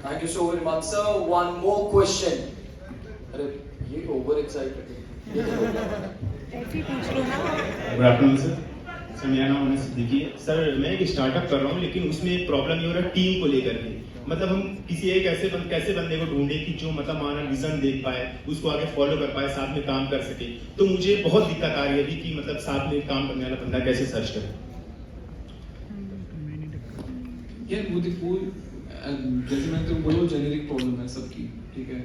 Thank you so very much, sir. One more question. अरे ये over excited good afternoon sir. Sir मेरा नाम अनस सिद्दीकी है। सर मैं एक स्टार्टअप कर रहा हूँ, लेकिन उसमें एक प्रॉब्लम ये हो रहा है टीम को लेकर के। मतलब हम किसी एक कैसे बंदे को ढूंढे कि जो मतलब हमारा विजन देख पाए, उसको आगे फॉलो कर पाए, साथ में काम कर सके। तो मुझे बहुत दिक्कत आ रही है अभी कि मतलब साथ में काम करने वाला बंदा कैसे सर्च करें। यार वो देखो, जैसे मैं तुम बोलो जेनेरिक प्रॉब्लम है सबकी, ठीक है।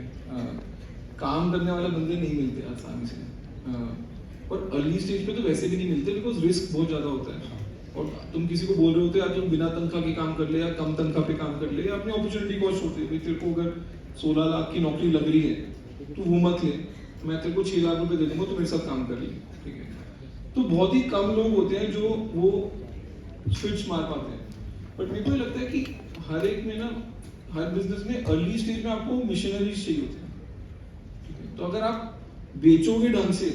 काम करने वाले बंदे नहीं मिलते आसानी से, और अर्ली स्टेज पे तो वैसे भी नहीं मिलते, बिकॉज रिस्क बहुत ज्यादा होता है। और तुम किसी को बोल रहे होते यार तुम बिना तनख्वाह के काम कर ले, या कम तनख्वाह पे काम कर ले, या अपनी अपॉर्चुनिटी कॉस्ट होती है। तेरे को अगर 16 लाख की नौकरी लग रही है तो वो मत ले, मैं तेरे को 6 लाख रुपए दे दूंगा, तो मेरे साथ काम कर ले, ठीक है। तो बहुत ही कम लोग होते हैं जो वो स्विच मार पाते हैं। बट मेरे को लगता है कि हर एक में ना, हर बिजनेस में अर्ली स्टेज में आपको मिशनरीज चाहिए होते हैं, ठीक है। तो अगर आप बेचोगे ढंग से,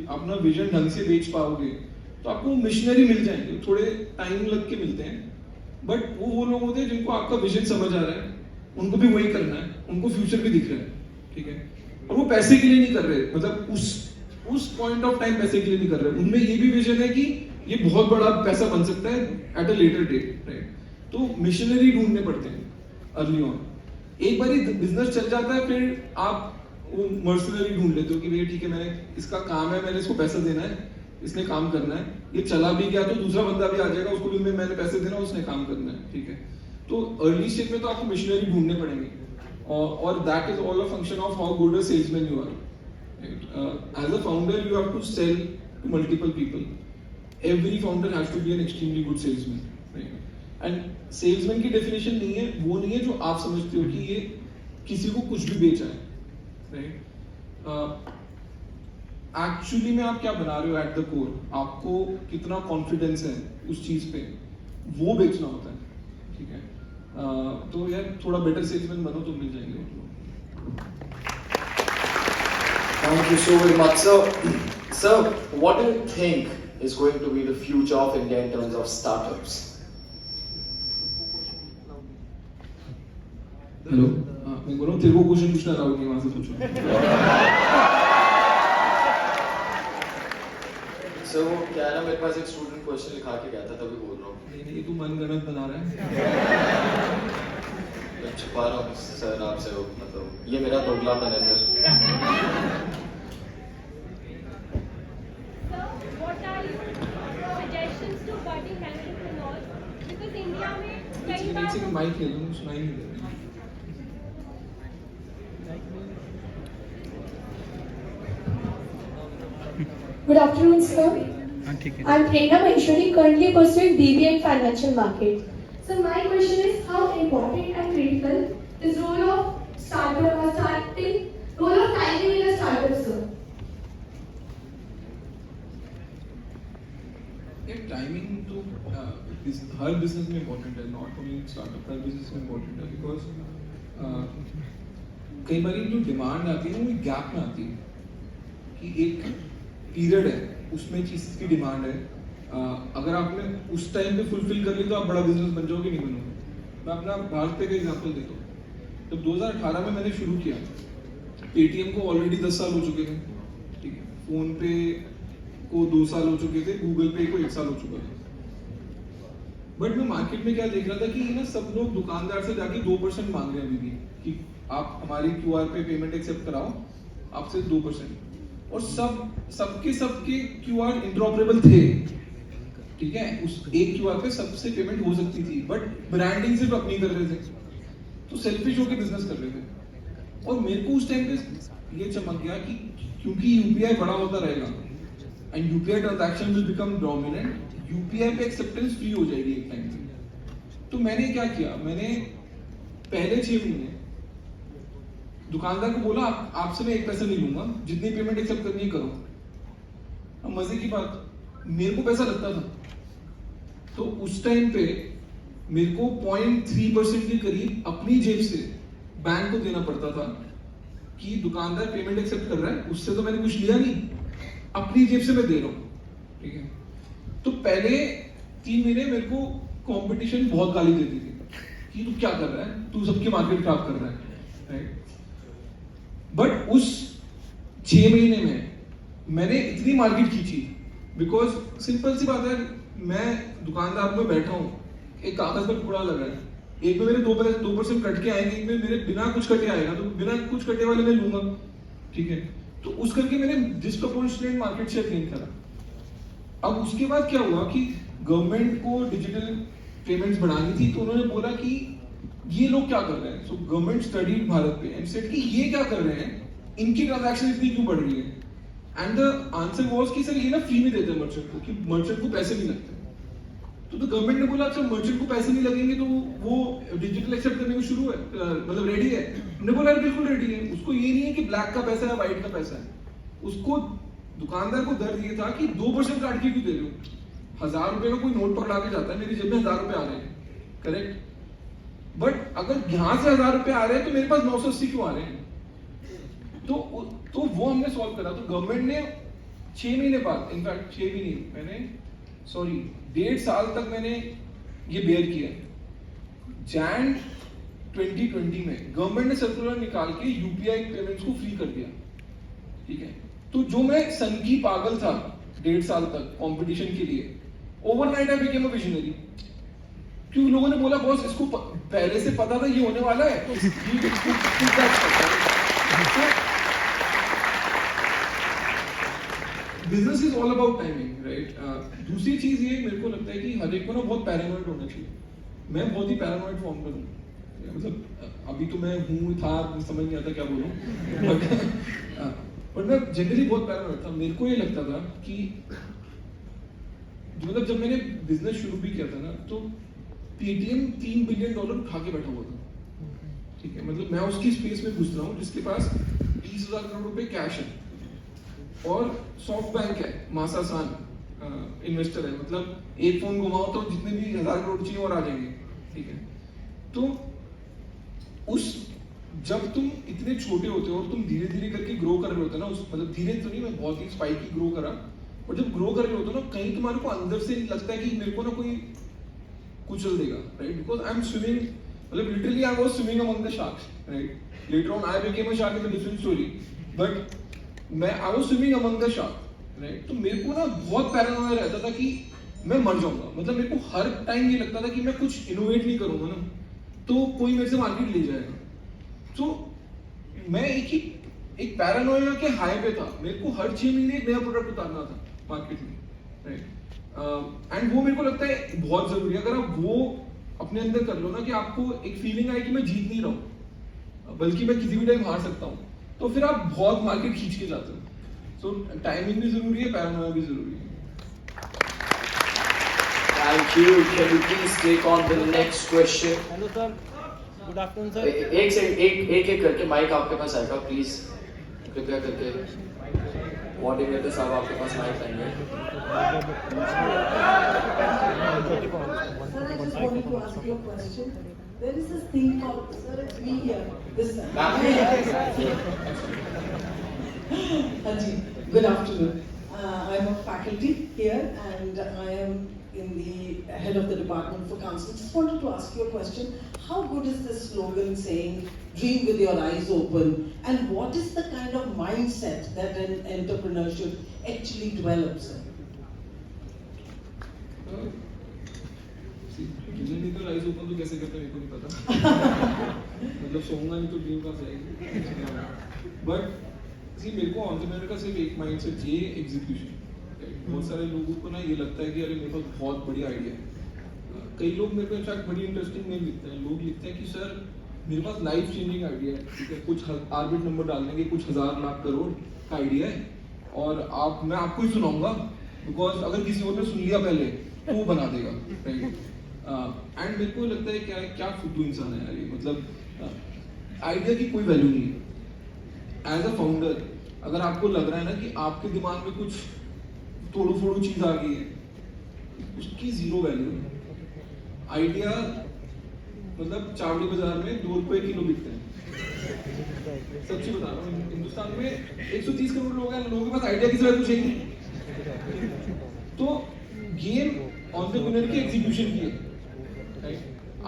अपना विजन ढंग से बेच पाओगे, तो आपको मिशनरी मिल जाएंगे, थोड़े टाइम लग के मिलते हैं। बट वो लोग होते हैं जिनको आपका विजन समझ आ रहा है, उनको भी वही करना है, उनको फ्यूचर भी दिख रहा है, ठीक है। और वो पैसे के लिए नहीं कर रहे, मतलब उस पॉइंट ऑफ टाइम पैसे के लिए नहीं कर रहे, उनमें ये भी विजन है कि ये बहुत बड़ा पैसा बन सकता है at a later date, right. तो मिशनरी ढूंढने पड़ते हैं अर्ली ऑन। एक बार बिजनेस चल जाता है, फिर आप वो मर्सनरी ढूंढ लेते हो कि भैया ठीक है, मैंने इसका काम है, मैंने इसको पैसा देना है, इसने काम करना है, ये चला भी गया तो दूसरा बंदा भी आ जाएगा, उसको भी मैंने पैसे देना, उसने काम करना है, ठीक है। तो अर्ली स्टेज में तो आपको मिशनरी ढूंढने पड़ेंगे, और that is all a function of how good a salesman you are. As a founder you have to sell to multiple people. Every founder has to be an extremely good salesman, right. And salesman की definition नहीं है, वो नहीं है जो आप समझते हो कि ये किसी को कुछ भी बेचा है, राइट। एक्चुअली में आप क्या बना रहे हो एट द कोर, आपको कितना कॉन्फिडेंस है उस चीज़ पे, वो बेचना होता है, ठीक है। तो यार थोड़ा बेटर सेल्समैन बनो तो मिल जाएंगे वो लोग। Thank you so very much. Sir, what do you think is going to be the future of India in terms of startups? Hello, मैं बोल रहा हूँ तेरे को क्वेश्चन पूछना राहुल नहीं, वहाँ से पूछो। सर वो क्या है ना, मेरे पास एक स्टूडेंट क्वेश्चन लिखा के गया था, तभी बोल रहा हूँ। नहीं, तू मनगढ़ंत बना रहा है। मैं छुपा रहा हूँ सर आपसे, वो मतलब ये मेरा दोगलापन है sir. Sir, what are your suggestions to budding entrepreneurs? Because India में कई एक बार सेकंड माइक ले लो, सुनाई नहीं दे रहा। Good afternoon, sir. I'm Prerna Maheshwari, currently pursuing BBA in Financial Market. So my question is, how important and critical is role of role of timing in a startup, sir? ये timing तो हर business में important है, not only startup, her business में important है। Because कई बार जो demand आती है ना, वो गैप में आती है कि एक पीरियड है, उसमें चीज़ की डिमांड है। अगर आपने उस टाइम पे फुलफिल कर ली तो आप बड़ा बिजनेस बन जाओगे, नहीं बनोगे। मैं अपना भारत पे का एग्जांपल देता हूँ। जब 2018 में मैंने शुरू किया, पेटीएम को ऑलरेडी 10 साल हो चुके थे, ठीक है, फोन पे को 2 साल हो चुके थे, गूगल पे को 1 साल हो चुका था। बट मैं मार्केट में क्या देख रहा था कि ना सब लोग दुकानदार से जाके 2% मांग रहे हैं अभी भी, कि आप हमारी क्यूआर पे पेमेंट एक्सेप्ट कराओ, आपसे 2%। और सबके क्यूआर इंटरऑपरेबल थे, ठीक है, उस एक क्यूआर पे सबसे पेमेंट हो सकती थी, बट ब्रांडिंग सिर्फ अपनी कर रहे थे, तो सेल्फिश होकर बिजनेस कर रहे थे। और मेरे को उस टाइम पे ये चमक गया कि क्योंकि यूपीआई बड़ा होता रहेगा and UPI transaction will become dominant, UPI पे एक्सेप्टेंस फ्री हो जाएगी एक टाइम पे। तो मैंने क्या किया, मैंने पहले 6 महीने दुकानदार को बोला आपसे मैं 1 पैसा नहीं लूंगा, जितनी पेमेंट एक्सेप्ट करनी है करो। अब मजे की बात, मेरे को पैसा लगता था, तो उस टाइम पे मेरे को 0.3% के करीब अपनी जेब से बैंक को देना पड़ता था कि दुकानदार पेमेंट एक्सेप्ट कर रहा है, उससे तो मैंने कुछ लिया नहीं, अपनी जेब से मैं दे रहा हूँ, ठीक है। तो पहले 3 महीने मेरे को कंपटीशन बहुत गाली देती थी कि तू क्या कर रहा है, तू सबकी मार्केट खराब कर रहा है, राइट। बट उस 6 महीने में मैंने इतनी मार्केट खींची, बिकॉज सिंपल सी बात है, मैं दुकानदार में बैठा हूँ, एक कागज पर टुकड़ा लगा है, एक में मेरे 2% कट के आएंगे, एक में मेरे बिना कुछ कटे आएगा, तो बिना कुछ कटे वाले मैं लूंगा, ठीक है। तो उस करके मैंने डिस्प्रपोर्शनेट मार्केट शेयर गेन करा। अब उसके बाद क्या हुआ कि गवर्नमेंट को डिजिटल पेमेंट्स बढ़ानी थी, तो उन्होंने बोला कि ये लोग क्या कर रहे हैं। सो गवर्नमेंट स्टडीड भारत पे एंड सेड कि ये क्या कर रहे हैं, इनकी ट्रांजैक्शन इतनी क्यों बढ़ रही है। एंड द आंसर वाज कि सर ये ना फ्री में देते हैं मर्चेंट को, कि मर्चेंट को पैसे नहीं लगते। तो गवर्नमेंट ने बोला अच्छा मर्चेंट को पैसे नहीं लगेंगे तो वो डिजिटल एक्सेप्ट करने को शुरू है, मतलब रेडी है। हमने बोला बिल्कुल रेडी है, उसको ये नहीं है कि ब्लैक का पैसा है व्हाइट का पैसा है, उसको दुकानदार को दर्द ये था कि 2% काट के क्यों दे रहे हो। 1000 रुपए का कोई नोट पकड़ा के जाता है, मेरी जेब में 1000 रुपए आ रहे हैं, करेक्ट। बट अगर यहाँ से 1000 रुपए आ रहे हैं तो मेरे पास 980 क्यों आ रहे हैं। तो वो हमने सॉल्व करा। तो गवर्नमेंट ने 6 महीने बाद, इनफैक्ट 6 भी नहीं, मैंने 1.5 साल तक मैंने ये बेयर किया। जैन 2020 में गवर्नमेंट ने सर्कुलर निकाल के यूपीआई पेमेंट्स को फ्री कर दिया, ठीक है। तो जो मैं सनकी पागल था 1.5 साल तक कंपटीशन के लिए, overnight I became a visionary. क्यों लोगों ने बोला बॉस इसको पहले से पता था ये होने वाला है। Business is all about timing, right. दूसरी चीज ये मेरे को लगता है कि हर एक को ना बहुत पैरानॉइड होना चाहिए। मैं बहुत ही पैरानॉइड फॉर्म पर हूँ, मतलब अभी तो मैं हूँ था, समझ नहीं आता क्या बोलूँ। बट मैं जनरली बहुत पैरानॉइड था। मेरे को ये लगता था कि मतलब जब मैंने बिजनेस शुरू भी किया था ना, तो पेटीएम $3 बिलियन उठा के बैठा हुआ था, ठीक है। मतलब मैं उसकी स्पेस में घुस रहा हूँ जिसके पास 20,000 करोड़ रुपए कैश है, और सॉफ्ट बैंक है, मासासान इन्वेस्टर है, मतलब एक फोन घुमाओ तो जितने भी 1000 करोड़ चाहिए और आ जाएंगे, ठीक है। तो उस जब तुम इतने छोटे होते हो और तुम धीरे धीरे करके ग्रो कर रहे होते हो ना, उस मतलब धीरे तो नहीं, मैं बहुत ही स्पाइकी ग्रो करा, और जब ग्रो कर रहे होते हो ना, कहीं तुम्हारे को अंदर से लगता है कि मेरे को ना कोई कुचल देगा, right? Because I am swimming, मतलब literally I was swimming among the sharks, right? Later on I became a shark in a different story, but मैं I was swimming among the shark, right? तो मेरे को ना बहुत Paranoia रहता था कि मैं मर जाऊंगा, मतलब मेरे को हर टाइम ये लगता था कि मैं कुछ इनोवेट नहीं करूंगा ना तो कोई मेरे से मार्केट ले जाएगा। तो मैं एक पैरानोया के हाई पे था, मेरे को हर 6 महीने एक नया प्रोडक्ट उतारना था मार्केट में, राइट? एंड वो मेरे को लगता है बहुत जरूरी है। अगर आप वो अपने अंदर कर लो ना कि आपको एक फीलिंग आए कि मैं जीत नहीं रहा हूँ बल्कि मैं किसी भी टाइम हार सकता हूँ, तो फिर आप बहुत मार्केट खींच के जाते हो। सो टाइमिंग भी जरूरी है, पैरानोया भी जरूरी है। Thank you. Can you please take on the next question? Hello sir, good afternoon sir. एक सेकंड, एक करके माइक आपके पास आएगा, प्लीज कृपया करके कोऑर्डिनेटर साहब आपके पास माइक आएंगे। Sir, I just wanted to ask you a question. There is this thing called, sir, it's me here. This Haji, good afternoon. I'm a faculty here and I am in the head of the department for counseling. Just wanted to ask you a question. How good is this slogan saying, dream with your eyes open? And what is the kind of mindset that an entrepreneur should actually develop, sir? तो eyes open तो कैसे करते हैं मेरे को नहीं पता मतलब सोऊंगा नहीं तो ड्रीम कहाँ से आएगी। बट सी मेरे को एंटरप्रेन्योर का सिर्फ एक माइंडसेट चाहिए, एग्जीक्यूशन। बहुत सारे लोगों को ना ये लगता है कि अरे मेरे पास बहुत बढ़िया आइडिया है। कई लोग मेरे को इनफैक्ट बड़ी इंटरेस्टिंग नेम लिखते हैं। लोग लिखते हैं कि सर मेरे पास लाइफ चेंजिंग आइडिया है, ठीक है, कुछ आर्बिट नंबर डाल देंगे, कुछ 1000 लाख करोड़ का आइडिया है और मैं आपको ही सुनाऊंगा बिकॉज अगर किसी और ने सुन लिया पहले तो वो बना देगा, राइट? एंड मेरे को लगता है क्या फुद्दू इंसान है यार ये, मतलब आइडिया की कोई वैल्यू नहीं है। एज अ फाउंडर अगर आपको लग रहा है ना कि आपके दिमाग में कुछ तोड़ू फोड़ू चीज आ गई है, उसकी जीरो वैल्यू है। आइडिया मतलब चावड़ी बाजार में 2 रुपए किलो बिकते हैं। सच्ची बता रहा हूँ, हिंदुस्तान में 130 करोड़ लोग हैं, लोगों के पास आइडिया की सिवाय कुछ है नहीं। तो गेम एंटरप्रेन्योर की एग्जीक्यूशन की है, राइट?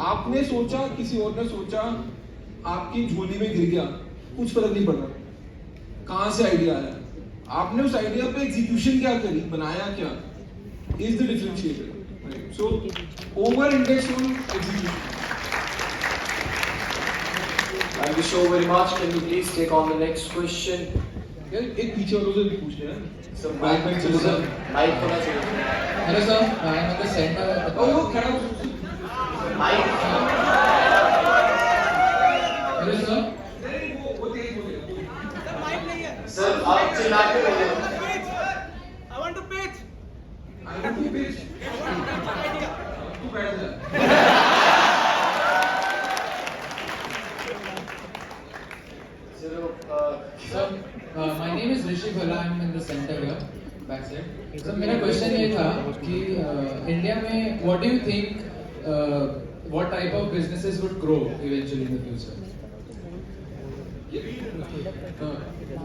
आपने सोचा, किसी और ने सोचा, आपकी झोली में गिर गया, कुछ फर्क नहीं पड़ रहा कहां से आइडिया आया, आपने उस आइडिया पे एग्जीक्यूशन क्या करी, बनाया क्या, is the differentiator, right? So over index on execution. Thank you so very much. Can you please take on the next question? यार एक पीछे वालों से भी पूछ लें। Sir, mic होना चाहिए। Hello sir, I am at the center of the वो खड़ा Mic. Hello sir. वो तेज बोलेगा। Sir, आप चिल्ला के बोलिए। I want to pitch. तू बैठ जा। Sir, my name is Rishi Bhala. I'm in the center here, backside. So मेरा question ये था कि इंडिया में what do you think what type of businesses would grow eventually in the future?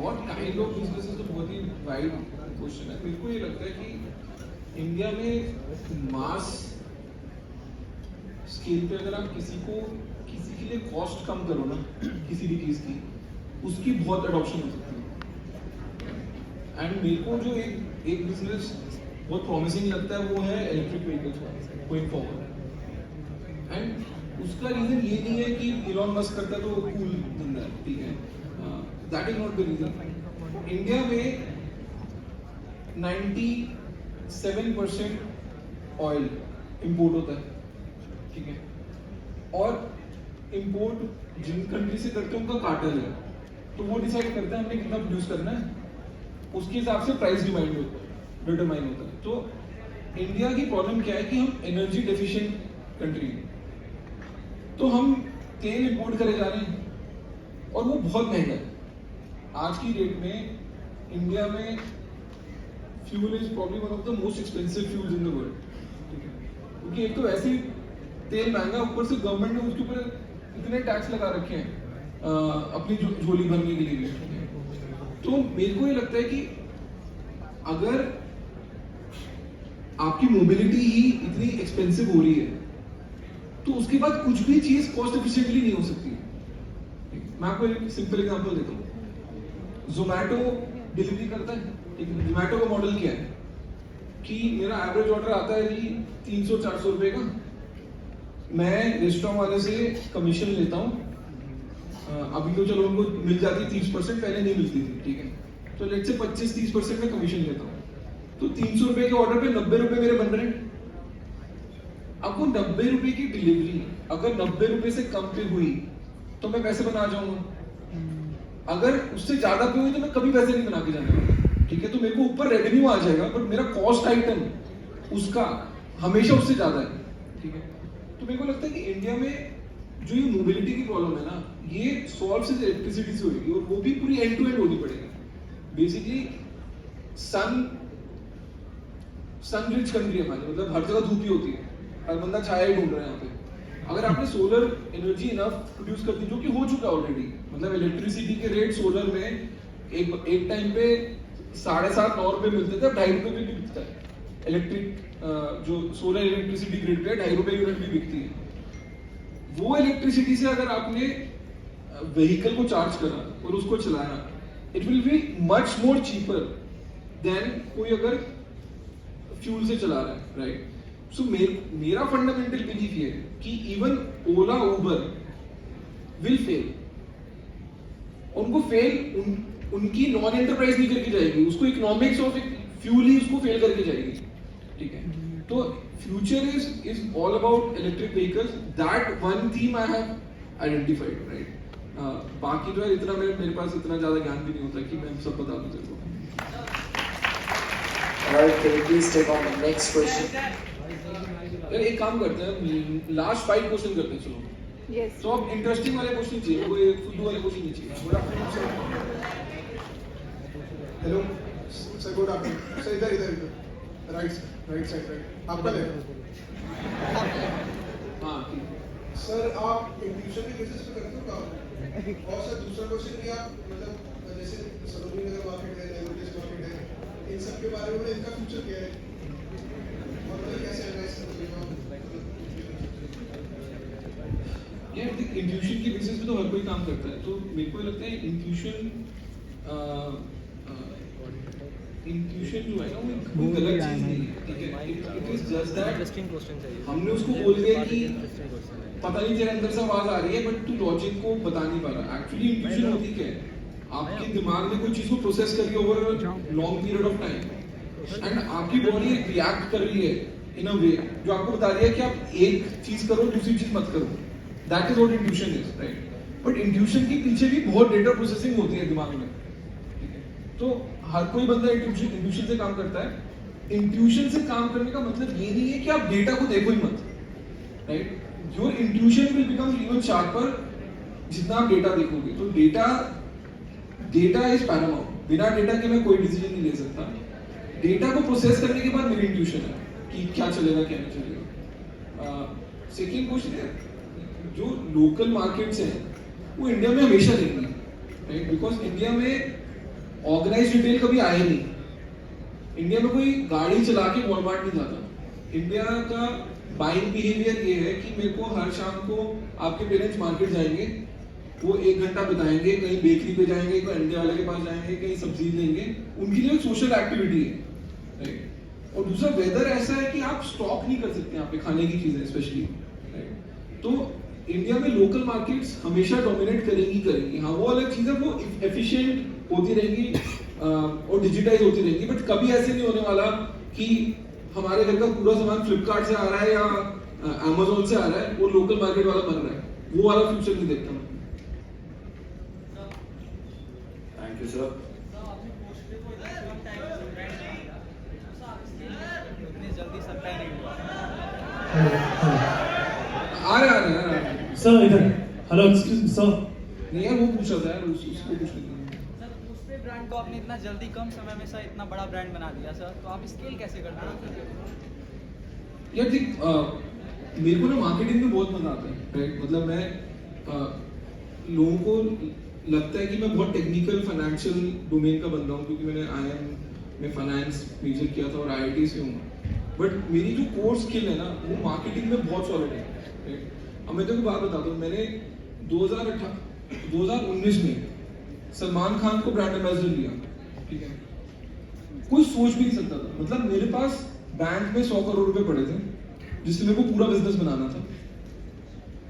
What kind of businesses तो बहुत ही wide question है। मेरे को ये लगता है कि इंडिया में मास स्केल पे अगर आप किसी के लिए कॉस्ट कम करो ना किसी भी चीज की, उसकी बहुत अडॉप्शन हो सकती है। एंड मेरे को जो एक बिजनेस बहुत प्रॉमिसिंग लगता है वो है electric vehicles going forward. And उसका रीजन ये नहीं है कि इलॉन मस्क करता है तो कूल बंदा है, ठीक है, that is not the reason. India में 97% ऑयल इंपोर्ट होता है, ठीक है, और इंपोर्ट जिन कंट्री से करते हैं उनका कार्टेल है, तो वो डिसाइड करता है हमने कितना प्रोड्यूस करना है, उसके हिसाब से प्राइस डिमांड डिटरमाइन होता है। तो इंडिया की प्रॉब्लम क्या है कि हम एनर्जी डेफिशिएंट कंट्री है, तो हम तेल इंपोर्ट करे जा रहे हैं और वो बहुत महंगा है। आज की डेट में इंडिया में fuel is probably one of the most expensive fuels in the world. क्योंकि एक तो वैसे ही तेल महंगा, ऊपर से गवर्नमेंट ने उसके ऊपर इतने टैक्स लगा रखे हैं अपनी झोली भरने के लिए भी। तो मेरे को ये लगता है कि अगर आपकी मोबिलिटी ही इतनी एक्सपेंसिव हो रही है तो उसके बाद कुछ भी चीज कॉस्ट एफिशिएंटली नहीं हो सकती। मैं आपको एक सिंपल एग्जांपल देता हूँ। जोमैटो डिलीवरी करता है, ठीक है। जोमैटो का मॉडल क्या है कि मेरा एवरेज ऑर्डर आता है जी 300-400 रुपए का, मैं रेस्टोरेंट वाले से कमीशन लेता हूँ। अभी तो चलो उनको मिल जाती 30%, पहले नहीं मिलती थी, ठीक है। तो लेट से 25-30% में कमीशन लेता हूँ, तो 300 रुपए के ऑर्डर पे 90 रुपए मेरे बन रहे हैं। आपको 90 रुपए की डिलीवरी अगर 90 रुपए से कम पे हुई तो मैं पैसे बना जाऊंगा, अगर उससे ज्यादा पे हुई तो मैं कभी पैसे नहीं बना के जाने वाला, ठीक है। तो मेरे को ऊपर रेवेन्यू आ जाएगा बट मेरा कॉस्ट आइटम उसका हमेशा उससे ज्यादा है, ठीक है। तो मेरे को लगता है कि इंडिया में जो ये मोबिलिटी की प्रॉब्लम है ना, ये सॉल्व सिर्फ इलेक्ट्रिसिटी से होगी, और वो भी पूरी एंड टू एंड होनी पड़ेगी। बेसिकली सन रिच कंट्री है हमारी, मतलब हर जगह धूप ही होती है, हर बंदा छाया ही ढूंढ रहा है यहाँ पे। अगर आपने सोलर एनर्जी इनफ प्रोड्यूस कर दी, जो कि हो चुका है ऑलरेडी, मतलब इलेक्ट्रिसिटी के रेट सोलर में एक टाइम पे 7.5-9 रुपए मिलते थे, 2.5 रुपए भी बिकता है। इलेक्ट्रिक जो सोलर इलेक्ट्रिसिटी ग्रिड पे 2.5 रुपए यूनिट भी बिकती है। वो इलेक्ट्रिसिटी से अगर आपने व्हीकल को चार्ज करा और उसको चलाया, it will be much more cheaper than कोई अगर फ्यूल से चला रहा है, राइट। सो मेरा फंडामेंटल बिलीफ ये है कि even Ola Uber will fail. उनको फेल उनकी नॉन एंटरप्राइज नहीं करके जाएगी, उसको इकोनॉमिक्स ऑफ फ्यूल ही उसको फेल करके जाएगी, ठीक है। तो future is all about electric vehicles, that one theme I have identified, right. बाकी जो है इतना मेरे पास इतना ज्यादा ज्ञान भी नहीं होता कि मैं सब बता दूं तेरे को। Alright, can you please take on the next question? यार एक काम करते हैं, लास्ट 5 क्वेश्चन करते हैं, चलो। Yes. तो अब इंटरेस्टिंग वाले क्वेश्चन चाहिए, कोई फुद्दू वाले क्वेश्चन नहीं चाहिए। Good afternoon sir. Hello sir, good afternoon sir. इधर राइट साइड आपका लेफ्ट। हाँ ठीक है सर, आप इंट्यूशन के बेसिस पे करते हो काम? और सर दूसरा क्वेश्चन कि आप मतलब जैसे सरोजनी नगर मार्केट है, नेगोटिस मार्केट है, इन सब के बारे में इनका फ्यूचर क्या है और मतलब कैसे एनालाइज करते हो? ये इंट्यूशन के बेसिस पे तो हर कोई काम करता है। तो मेरे को लगता है इंट्यूशन जो है ना, वो कोई गलत चीज नहीं है, ठीक है। इट इज जस्ट दैट हमने उसको बोल दिया कि पता नहीं तेरे अंदर से आवाज आ रही है बट तू लॉजिक को बता नहीं पा रहा। एक्चुअली इंट्यूशन होती क्या है, आपके दिमाग में कोई चीज को प्रोसेस कर रही है over long period of time, and आपकी बॉडी रिएक्ट कर रही है इन अ वे जो आपको बता रही है कि आप एक चीज करो, दूसरी चीज मत करो। That is what intuition is, right. But intuition के पीछे भी बहुत डेटा प्रोसेसिंग होती है दिमाग में, ठीक है। तो हर कोई बंदा इंट्यूशन से काम करता है। इंट्यूशन से काम करने का मतलब ये नहीं है कि आप डेटा को देखो ही मत, right. Your intuition will become even sharper जितना आप डेटा देखोगे। तो डेटा इज पैरामाउंट, बिना डेटा के मैं कोई डिसीजन नहीं ले सकता। डेटा को प्रोसेस करने के बाद मेरी इंट्यूशन है कि क्या चलेगा क्या नहीं चलेगा। सेकेंड क्वेश्चन है, जो लोकल मार्केट्स हैं वो इंडिया में हमेशा रहेंगी, राइट। बिकॉज इंडिया में ऑर्गेनाइज रिटेल कभी आया नहीं। इंडिया में कोई गाड़ी चला के वॉलमार्ट नहीं जाता। इंडिया का बाइंग बिहेवियर ये है कि मेरे को हर शाम को आपके पेरेंट्स मार्केट जाएंगे, वो 1 घंटा बिताएंगे, कहीं बेकरी पे जाएंगे, कोई अंडे वाले के पास जाएंगे, कहीं सब्जी लेंगे। उनके लिए सोशल एक्टिविटी है, राइट। और दूसरा वेदर ऐसा है कि आप स्टॉक नहीं कर सकते यहाँ पे खाने की चीजें स्पेशली, राइट। तो इंडिया में लोकल मार्केट्स हमेशा डोमिनेट करेंगी। हाँ वो अलग चीज है, वो एफिशिएंट होती रहेंगी और डिजिटाइज होती रहेंगी, बट कभी ऐसे नहीं होने वाला कि हमारे घर का पूरा सामान फ्लिपकार्ट से आ रहा है या अमेज़न से आ रहा है, वो लोकल मार्केट वाला बन रहा है। वो वाला फ्यूचर नहीं देखता मैं। Thank you, sir. आ रहे हैं सर इधर। Hello excuse me sir. नहीं यार, वो पूछ रहा था यार, उसको पूछ लेते हैं। ब्रांड को आपने इतना जल्दी कम समय में सर इतना बड़ा ब्रांड बना दिया सर, तो आप स्केल कैसे करते हैं? यार देख, मेरे को ना मार्केटिंग में बहुत मजा आता है, राइट? मतलब मैं लोगों को लगता है कि मैं बहुत टेक्निकल फाइनेंशियल डोमेन का बंदा हूँ, क्योंकि मैंने IIM में फाइनेंस मेजर किया था और IIT से हूँ। बट मेरी जो कोर स्किल है ना, वो मार्केटिंग में बहुत सॉलिड है, राइट? अब मैं तो बात बताता हूँ, मैंने 2019 में सलमान खान को ब्रांड एम्बेसडर लिया, ठीक है? कोई सोच भी नहीं सकता था। मतलब मेरे पास बैंक में 100 करोड़ रुपए पड़े थे, जिससे मेरे को पूरा बिजनेस बनाना था।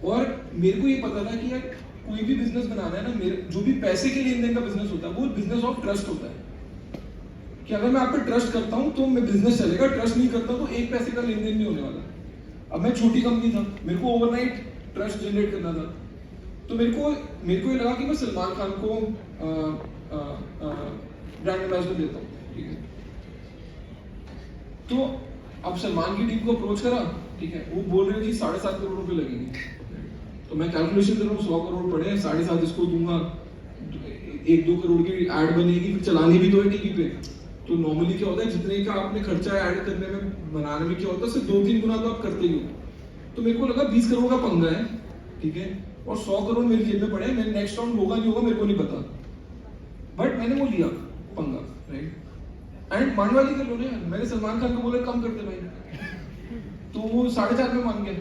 और मेरे को ये पता था कि यार कोई भी बिजनेस बनाना है ना, मेरे जो भी पैसे के लेन देन का बिजनेस होता है, वो बिजनेस ऑफ ट्रस्ट होता है। कि अगर मैं आप पे ट्रस्ट करता हूँ तो मैं बिजनेस चलेगा, ट्रस्ट नहीं करता तो एक पैसे का लेन देन नहीं होने वाला। अब मैं छोटी कंपनी था, मेरे को ओवरनाइट ट्रस्ट जनरेट करना था, तो मेरे को ये लगा कि मैं सलमान खान को ब्रांड एम्बेसडर देता हूँ, ठीक है? तो अब सलमान की टीम को अप्रोच करा, ठीक है? वो बोल रहे थे 7.5 करोड़ रुपए लगेंगे। तो मैं कैलकुलेशन कर रहा हूँ, 100 करोड़ पड़े हैं, 7.5 इसको दूंगा, 1-2 करोड़ की ऐड बनेगी, फिर चलानी भी तो है टीवी पे। तो नॉर्मली क्या होता है, जितने का आपने खर्चा ऐड करने में बनाने में क्या होता है, सिर्फ 2-3 गुना तो आप करते ही हो। तो मेरे को लगा 20 करोड़ का पंगा है, ठीक है? और 100 करोड़ मेरी जेब में पड़े हैं, मेरे नेक्स्ट राउंड होगा नहीं होगा मेरे को नहीं पता, बट मैंने वो लिया पंगा, राइट? एंड मानवाली कर लो ना यार, मैंने सलमान खान को बोला कम करते भाई, तो वो 4.5 में मान गया।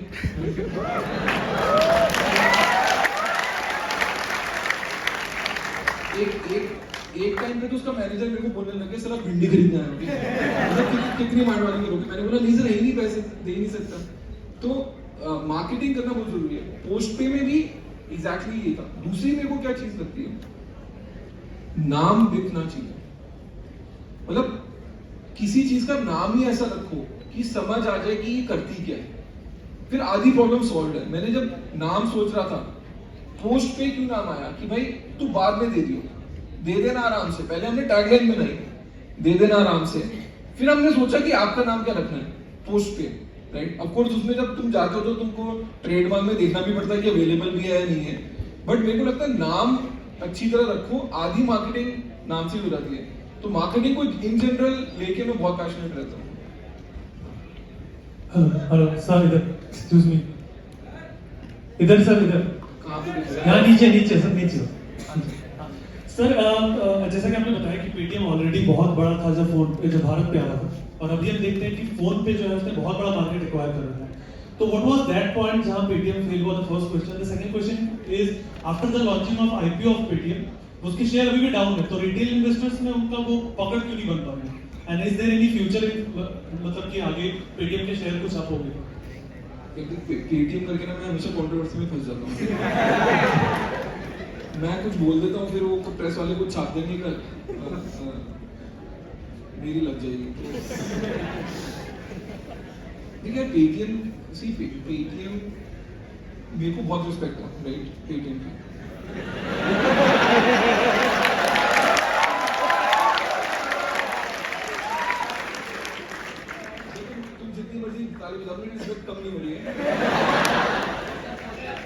एक टाइम पे तो उसका मैनेजर मेरे को बोलने लगे, सर आप भिंडी खरीदने आए हो, मतलब कितनी मांडवाली करोगे? मैंने बोला नहीं सर, है नहीं पैसे, दे नहीं सकता। तो मार्केटिंग करना बहुत जरूरी है। पोस्ट पे में भी एग्जैक्टली ये था। दूसरी मेरे को क्या चीज लगती है, नाम बिकना चाहिए। मतलब किसी चीज का नाम ही ऐसा रखो कि समझ आ जाए कि ये करती क्या है, फिर आधी प्रॉब्लम सॉल्व है। मैंने जब नाम सोच रहा था, पोस्ट पे क्यों नाम आया कि भाई तू बाद में दे दियो, दे देना आराम से। पहले हमने टैगलाइन बनाई, दे देना आराम से। फिर हमने सोचा कि आपका नाम क्या रखना है पोस्ट पे, राइट? ऑफ कोर्स उसमें जब तुम जाते हो तो तुमको ट्रेडमार्क में देखना भी पड़ता है कि अवेलेबल भी है या नहीं है, बट मेरे को लगता है नाम अच्छी तरह रखो, आधी मार्केटिंग नाम से हो जाती है। तो मार्केटिंग को इन जनरल लेके मैं बहुत पैशनेट रहता हूँ। हेलो सर, इधर एक्सक्यूज मी, इधर सर, इधर कहाँ पे? यहाँ नीचे सर, नीचे सर। जैसा कि आपने बताया कि पेटीएम ऑलरेडी बहुत बड़ा था जब भारत पे आ रहा था, और अभी हम देखते हैं कि फोन पे जो है उसने बहुत बड़ा मार्केट एक्वायर कर रहा है। तो व्हाट वाज दैट पॉइंट जहां पेटीएम फेल हुआ? The first question. The second question is after the launching of IPO of Paytm, उसकी शेयर अभी भी डाउन है, तो रिटेल इन्वेस्टर्स में उनका वो पकड़ क्यों नहीं बन पा रहा है? And is there any future, मतलब कि आगे पेटीएम के शेयर कुछ अप होंगे? पेटीएम करके ना मैं हमेशा कंट्रोवर्सी में फंस जाता हूँ। मैं कुछ बोल देता हूँ, फिर वो प्रेस वाले कुछ छाप देंगे, मेरी लग जाएगी। ठीक है, पेटीएम मेरे को बहुत रिस्पेक्ट है, राइट? पेटीएम की तुम जितनी मर्जी ताली बजा लो, रिस्पेक्ट कम नहीं हो रही है।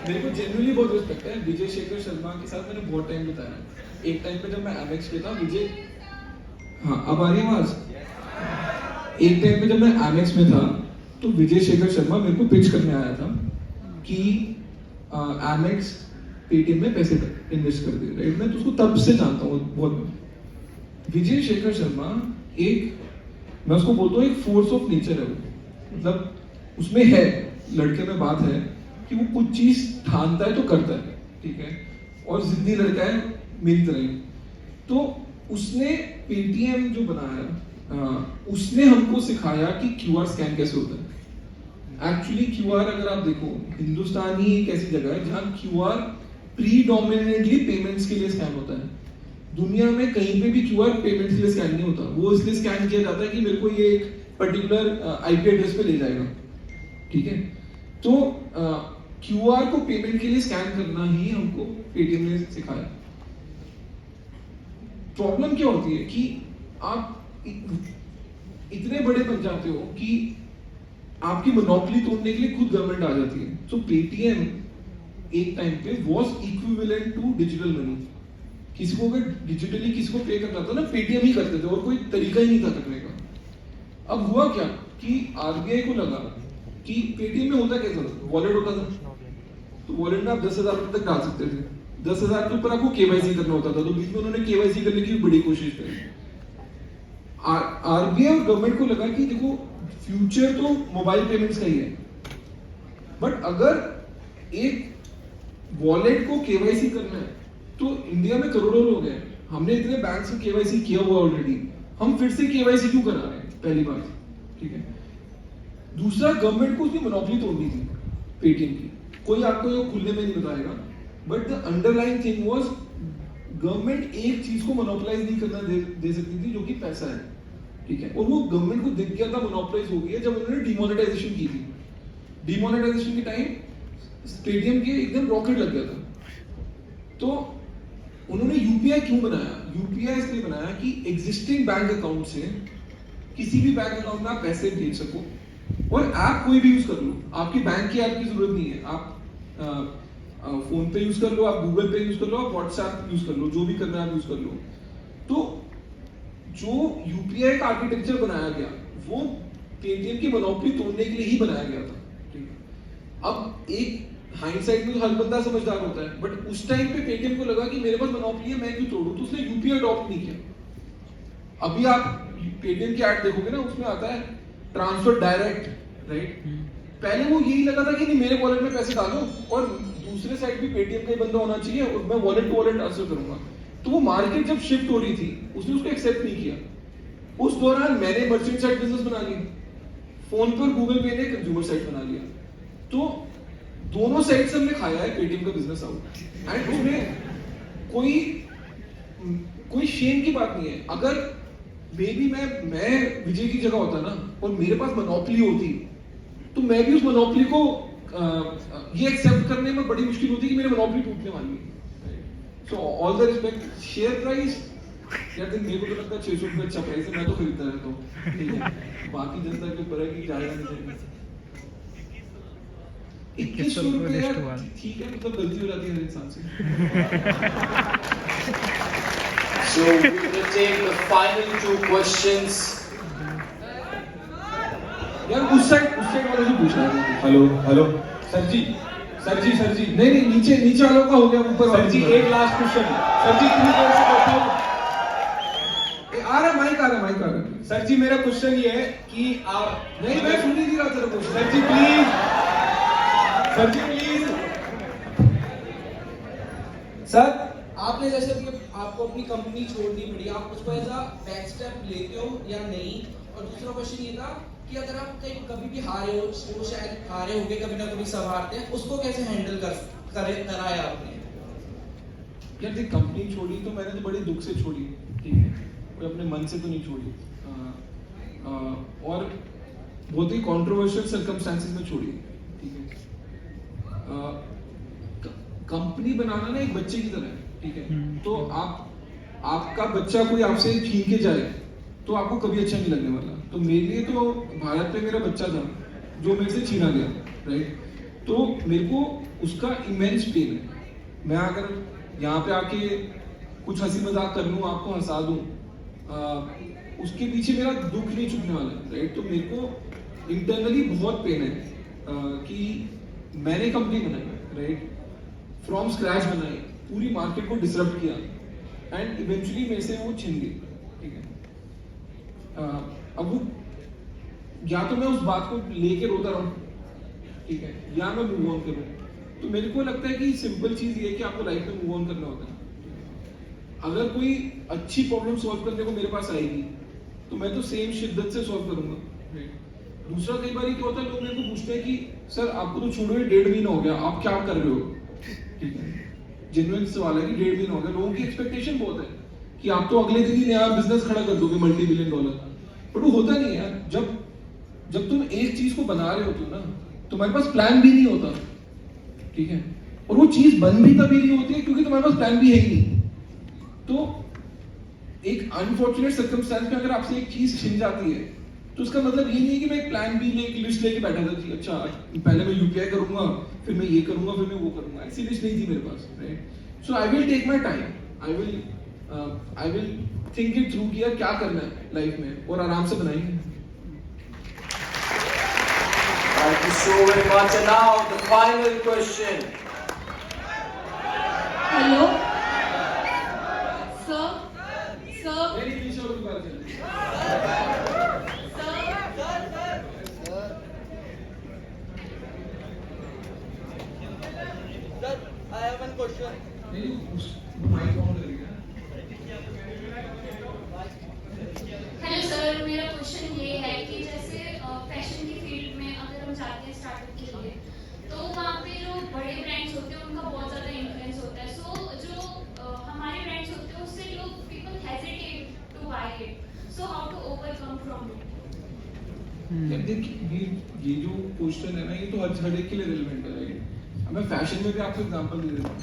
मेरे को जेन्युइनली बहुत रिस्पेक्ट है। विजय शेखर शर्मा के साथ मैंने बहुत टाइम बिताया। एक टाइम पे जब मैं एमएक्स पे था, विजय, हाँ अब आ रही है आवाज? एक टाइम पे जब मैं एमएक्स में था तो विजय शेखर शर्मा मेरे को पिच करने आया था कि एमएक्स पेटीएम में पैसे इन्वेस्ट कर दे, राइट? मैं तो उसको तब से जानता हूँ बहुत। विजय शेखर शर्मा मैं उसको बोलता हूँ एक फोर्स ऑफ नेचर है वो। मतलब उसमें है, लड़के में बात है कि वो कुछ चीज ठानता है तो करता है, ठीक है? और जिद्दी लड़का है मेरी तरह ही। तो उसने पेटीएम जो बनाया, उसने हमको सिखाया कि क्यूआर स्कैन कैसे होता है। एक्चुअली क्यूआर अगर आप देखो, हिंदुस्तान ही एक ऐसी जगह है जहाँ क्यूआर प्रीडोमिनेटली पेमेंट्स के लिए स्कैन होता है। दुनिया में कहीं पे भी क्यूआर पेमेंट्स के लिए स्कैन नहीं होता। वो इसलिए स्कैन किया जाता है कि मेरे को ये एक पर्टिकुलर आईपी एड्रेस पे ले जाएगा, ठीक है? तो क्यूआर को पेमेंट के लिए स्कैन करना ही हमको पेटीएम ने सिखाया। प्रॉब्लम क्या होती है कि आप इतने बड़े बन जाते हो कि आपकी मोनोपोली तोड़ने के लिए खुद गवर्नमेंट आ जाती है। सो पेटीएम एक टाइम पे was equivalent to digital money. किसी को अगर डिजिटली किसी को पे करना था ना, पेटीएम ही करते थे और कोई तरीका ही नहीं था करने का। अब हुआ क्या कि आरबीआई को लगा कि पेटीएम में होता कैसा था, वॉलेट होता था, तो वॉलेट में आप 10,000 रुपए तक डाल सकते थे। 10,000 के ऊपर आपको केवाईसी करना होता था, तो बीच में उन्होंने केवाईसी करने की बड़ी कोशिश करी। आरबीआई और गवर्नमेंट को लगा कि देखो फ्यूचर तो मोबाइल पेमेंट्स का ही है, बट अगर एक वॉलेट को केवाईसी करना है तो इंडिया में करोड़ों लोग हैं, हमने इतने बैंक से केवाईसी किया हुआ ऑलरेडी, हम फिर से केवाईसी क्यों करा रहे हैं, पहली बात, ठीक है। दूसरा, गवर्नमेंट को उसकी मोनोपोली तोड़नी थी पेटीएम की, कोई आपको ये खुलने में नहीं बताएगा, but the underlying thing was government एक चीज को मोनोपोलाइज नहीं करना दे सकती थी, जो कि पैसा है, ठीक है। और वो गवर्नमेंट को दिख गया था मोनोपोलाइज हो गया जब उन्होंने डिमोनेटाइजेशन की थी। डिमोनेटाइजेशन के टाइम पेटीएम के एकदम रॉकेट लग गया था। तो उन्होंने यूपीआई क्यों बनाया? यूपीआई इसलिए बनाया कि एग्जिस्टिंग बैंक अकाउंट से किसी भी बैंक अकाउंट में आप पैसे भेज सको, और ऐप कोई भी यूज कर लो, आपकी बैंक की ऐप की जरूरत नहीं है, आप फोन पे यूज कर लो, आप गूगल पे यूज कर लो, आप व्हाट्सएप यूज कर लो, जो भी करना है आप यूज कर लो। तो जो यूपीआई का आर्किटेक्चर बनाया गया वो पेटीएम की मोनोपोली तोड़ने के लिए ही बनाया गया था, ठीक है। अब एक हाइंडसाइट में तो हर बंदा समझदार होता है, बट उस टाइम पे पेटीएम को लगा कि मेरे पास मोनोपोली है, मैं क्यों तोड़ूं, तो उसने यूपीआई अडॉप्ट नहीं किया। अभी आप पेटीएम की ऐड देखोगे ना, उसमें आता है ट्रांसफर डायरेक्ट, राइट। पहले वो यही लगा था कि नहीं मेरे वॉलेट में पैसे डालो और दूसरे साइड भी पेटीएम का ही बंदा होना चाहिए और मैं वॉलेट टू वॉलेट ट्रांसफर करूंगा। तो वो मार्केट जब शिफ्ट हो रही थी उसने उसको एक्सेप्ट नहीं किया। उस दौरान मैंने मर्चेंट साइट बिजनेस बना लिया, फोन पर गूगल पे ने कंज्यूमर साइट बना लिया, तो दोनों साइड से हमने खाया है पेटीएम का बिजनेस आउट। एंड उसमें कोई शेम की बात नहीं है। अगर मे बी मैं विजय की जगह होता ना और मेरे पास मोनोपोली होती तो मैं भी उस मोनोपोली को ये एक्सेप्ट करने में बड़ी मुश्किल होती कि मेरी मोनोपोली टूटने वाली है। So all the respect, share price यार दिन मेरे को तो लगता है 600 रुपये अच्छा प्राइस है, मैं तो खरीदता रहता हूँ, ठीक है। बाकी जनता के ऊपर है कि जाएगा नहीं जाएगा। 2100 रुपये यार ठीक है, मतलब गलती हो जाती है हर इंसान से। So we will take the final 2 questions. यार उस साइड वाले से पूछना है। हेलो सर जी नहीं नीचे वालों का हो गया, ऊपर सर जी एक लास्ट क्वेश्चन। सर जी इतनी देर से बैठा हूं। आ रहा माइक आ रहा। सर जी मेरा क्वेश्चन ये है कि आप नहीं, मैं सुन ही नहीं रहा तेरा question. Sir ji please sir, आपने जैसे कि आपको अपनी कंपनी छोड़नी पड़ी, आप उसको एज अ बैक स्टेप लेते हो या नहीं? और दूसरा क्वेश्चन ये था कि अगर आप कभी भी हारे हो, शायद हारे होगे, कभी ना कभी सब हारते हैं, उसको कैसे हैंडल कराया आपने? यार देख, कंपनी छोड़ी तो मैंने तो बड़े दुख से छोड़ी, ठीक है, कोई अपने मन से तो नहीं छोड़ी, और बहुत ही कंट्रोवर्शियल सर्कमस्टेंसेस में छोड़ी, ठीक है। कंपनी बनाना ना एक बच्चे की तरह है, ठीक है। तो आपका बच्चा कोई आपसे छीन के जाए तो आपको कभी अच्छा नहीं लगने वाला। तो मेरे लिए तो भारत पे मेरा बच्चा था जो मेरे से छीना गया, राइट। तो मेरे को उसका इमेंस पेन है। मैं अगर यहाँ पे आके कुछ हंसी मजाक कर लूँ, आपको हंसा दूँ, उसके पीछे मेरा दुख नहीं छुपने वाला, राइट। तो मेरे को इंटरनली बहुत पेन है कि मैंने कंपनी बनाई, राइट, फ्रॉम स्क्रैच बनाई, पूरी मार्केट को डिसरप्ट किया, एंड इवेंचुअली मेरे से वो छिन गई, ठीक है। अब वो या तो मैं उस बात को लेके रोता रहूं, ठीक है, या मैं मूव ऑन करूं। तो मेरे को लगता है कि सिंपल चीज ये है कि आपको लाइफ में मूव ऑन करना होता है। अगर कोई अच्छी प्रॉब्लम सॉल्व करने को मेरे पास आएगी तो मैं तो सेम शिद्दत से सॉल्व करूंगा, राइट। दूसरा, कई बार क्या होता है, लोग मेरे को पूछते हैं कि सर आपको तो छोड़ो 1.5 महीना हो गया, आप क्या कर रहे हो, ठीक है। जेन्युइन सवाल है कि 1.5 महीना हो गया। लोगों की एक्सपेक्टेशन बहुत है कि आप तो अगले दिन ही नया बिजनेस खड़ा कर दोगे $multi-billion, बट वो होता नहीं है यार। जब तुम एक चीज को बना रहे होते हो ना, तुम्हारे पास प्लान भी नहीं होता, ठीक है, और वो चीज बन भी तभी नहीं होती है क्योंकि तुम्हारे पास प्लान भी है ही नहीं। तो एक अनफॉर्चुनेट सर्कमस्टेंस में अगर आपसे एक चीज छिन जाती है तो उसका मतलब ये नहीं है कि मैं एक प्लान बी लिस्ट लेके बैठा था कि अच्छा पहले मैं यूपीआई करूंगा, फिर मैं ये करूंगा, फिर मैं वो करूंगा। ऐसी लिस्ट नहीं थी मेरे पास, right. So I will take my time, I will think it through कि यार क्या करना है लाइफ में और आराम से बनाएंगे. Thank you so very much. And now the final question. Hello. Sir. Sir. मेरी पीछे और बात है. Sir, I have one question. नहीं उस माइक ऑन करेगा. हेलो सर, मेरा क्वेश्चन ये है कि जैसे फैशन की फील्ड में अगर हम जाते हैं स्टार्टअप के लिए, तो वहाँ पे जो बड़े ब्रांड्स होते हैं उनका बहुत ज़्यादा इन्फ्लुएंस होता है. सो जो हमारे ब्रांड्स होते हैं उससे लोग people hesitate to buy it. So how to overcome from it? यार देखिए ये जो क्वेश्चन है ना ये तो हर एक के लिए रिलेवेंट है, राइट. मैं फैशन में भी आपको एग्जांपल दे देता हूँ.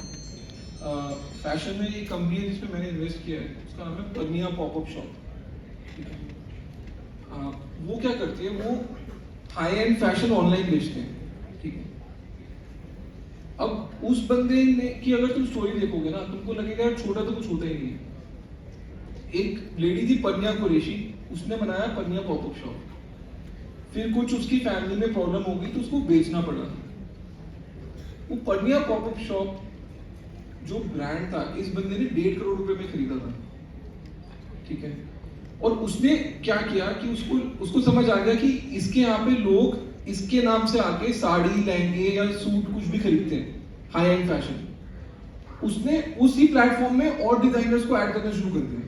फैशन में एक कंपनी है जिसमें मैंने इन्वेस्ट किया है, उसका नाम है परनिया पॉपअप शॉप. वो क्या करती है, वो हाई एंड फैशन ऑनलाइन बेचते हैं, ठीक है. अब उस बंदे ने की अगर तुम स्टोरी देखोगे ना तुमको लगेगा यार छोटा तो कुछ होता ही नहीं है. एक लेडी थी परनिया कुरैशी, उसने बनाया परनिया पॉपअप शॉप. फिर कुछ उसकी फैमिली में प्रॉब्लम हो गई तो उसको बेचना पड़ा. वो परनिया पॉपअप शॉप जो ब्रांड था इस बंदे ने 1.5 करोड़ रुपए में खरीदा था, ठीक है. और उसने क्या किया कि उसको समझ आ गया कि इसके यहाँ पे लोग इसके नाम से आके साड़ी लहंगे या सूट कुछ भी खरीदते हैं हाई एंड फैशन. उसने उसी प्लेटफॉर्म में और डिजाइनर्स को ऐड करना शुरू कर दिया,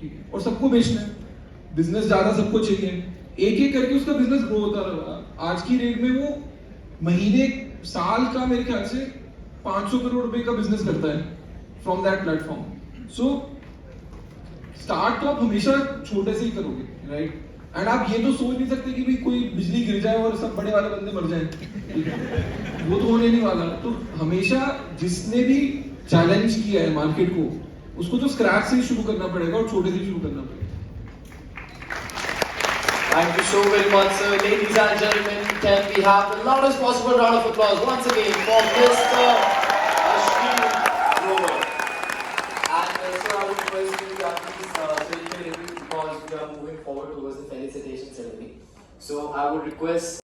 ठीक है. और सबको बेचना है, बिजनेस ज्यादा सबको चाहिए, एक एक करके उसका बिजनेस ग्रो होता रहा. आज की रेट में वो महीने साल का मेरे ख्याल से 500 करोड़ रुपए का बिजनेस करता है from that platform. So start तो आप हमेशा छोटे से ही करोगे, राइट. एंड आप ये तो सोच नहीं सकते कि भाई कोई बिजली गिर जाए और सब बड़े वाले बंदे मर जाएं, ठीक है. वो तो होने नहीं वाला. तो हमेशा जिसने भी चैलेंज किया है मार्केट को उसको तो स्क्रैच से ही शुरू करना पड़ेगा और छोटे से ही शुरू करना पड़ेगा. Thank you so very much, sir. Ladies and gentlemen, can we have the loudest possible round of applause once again for Mr. Ashwin Grover. And sir, I would request you to please take your review because we are moving forward towards the felicitation ceremony. So I would request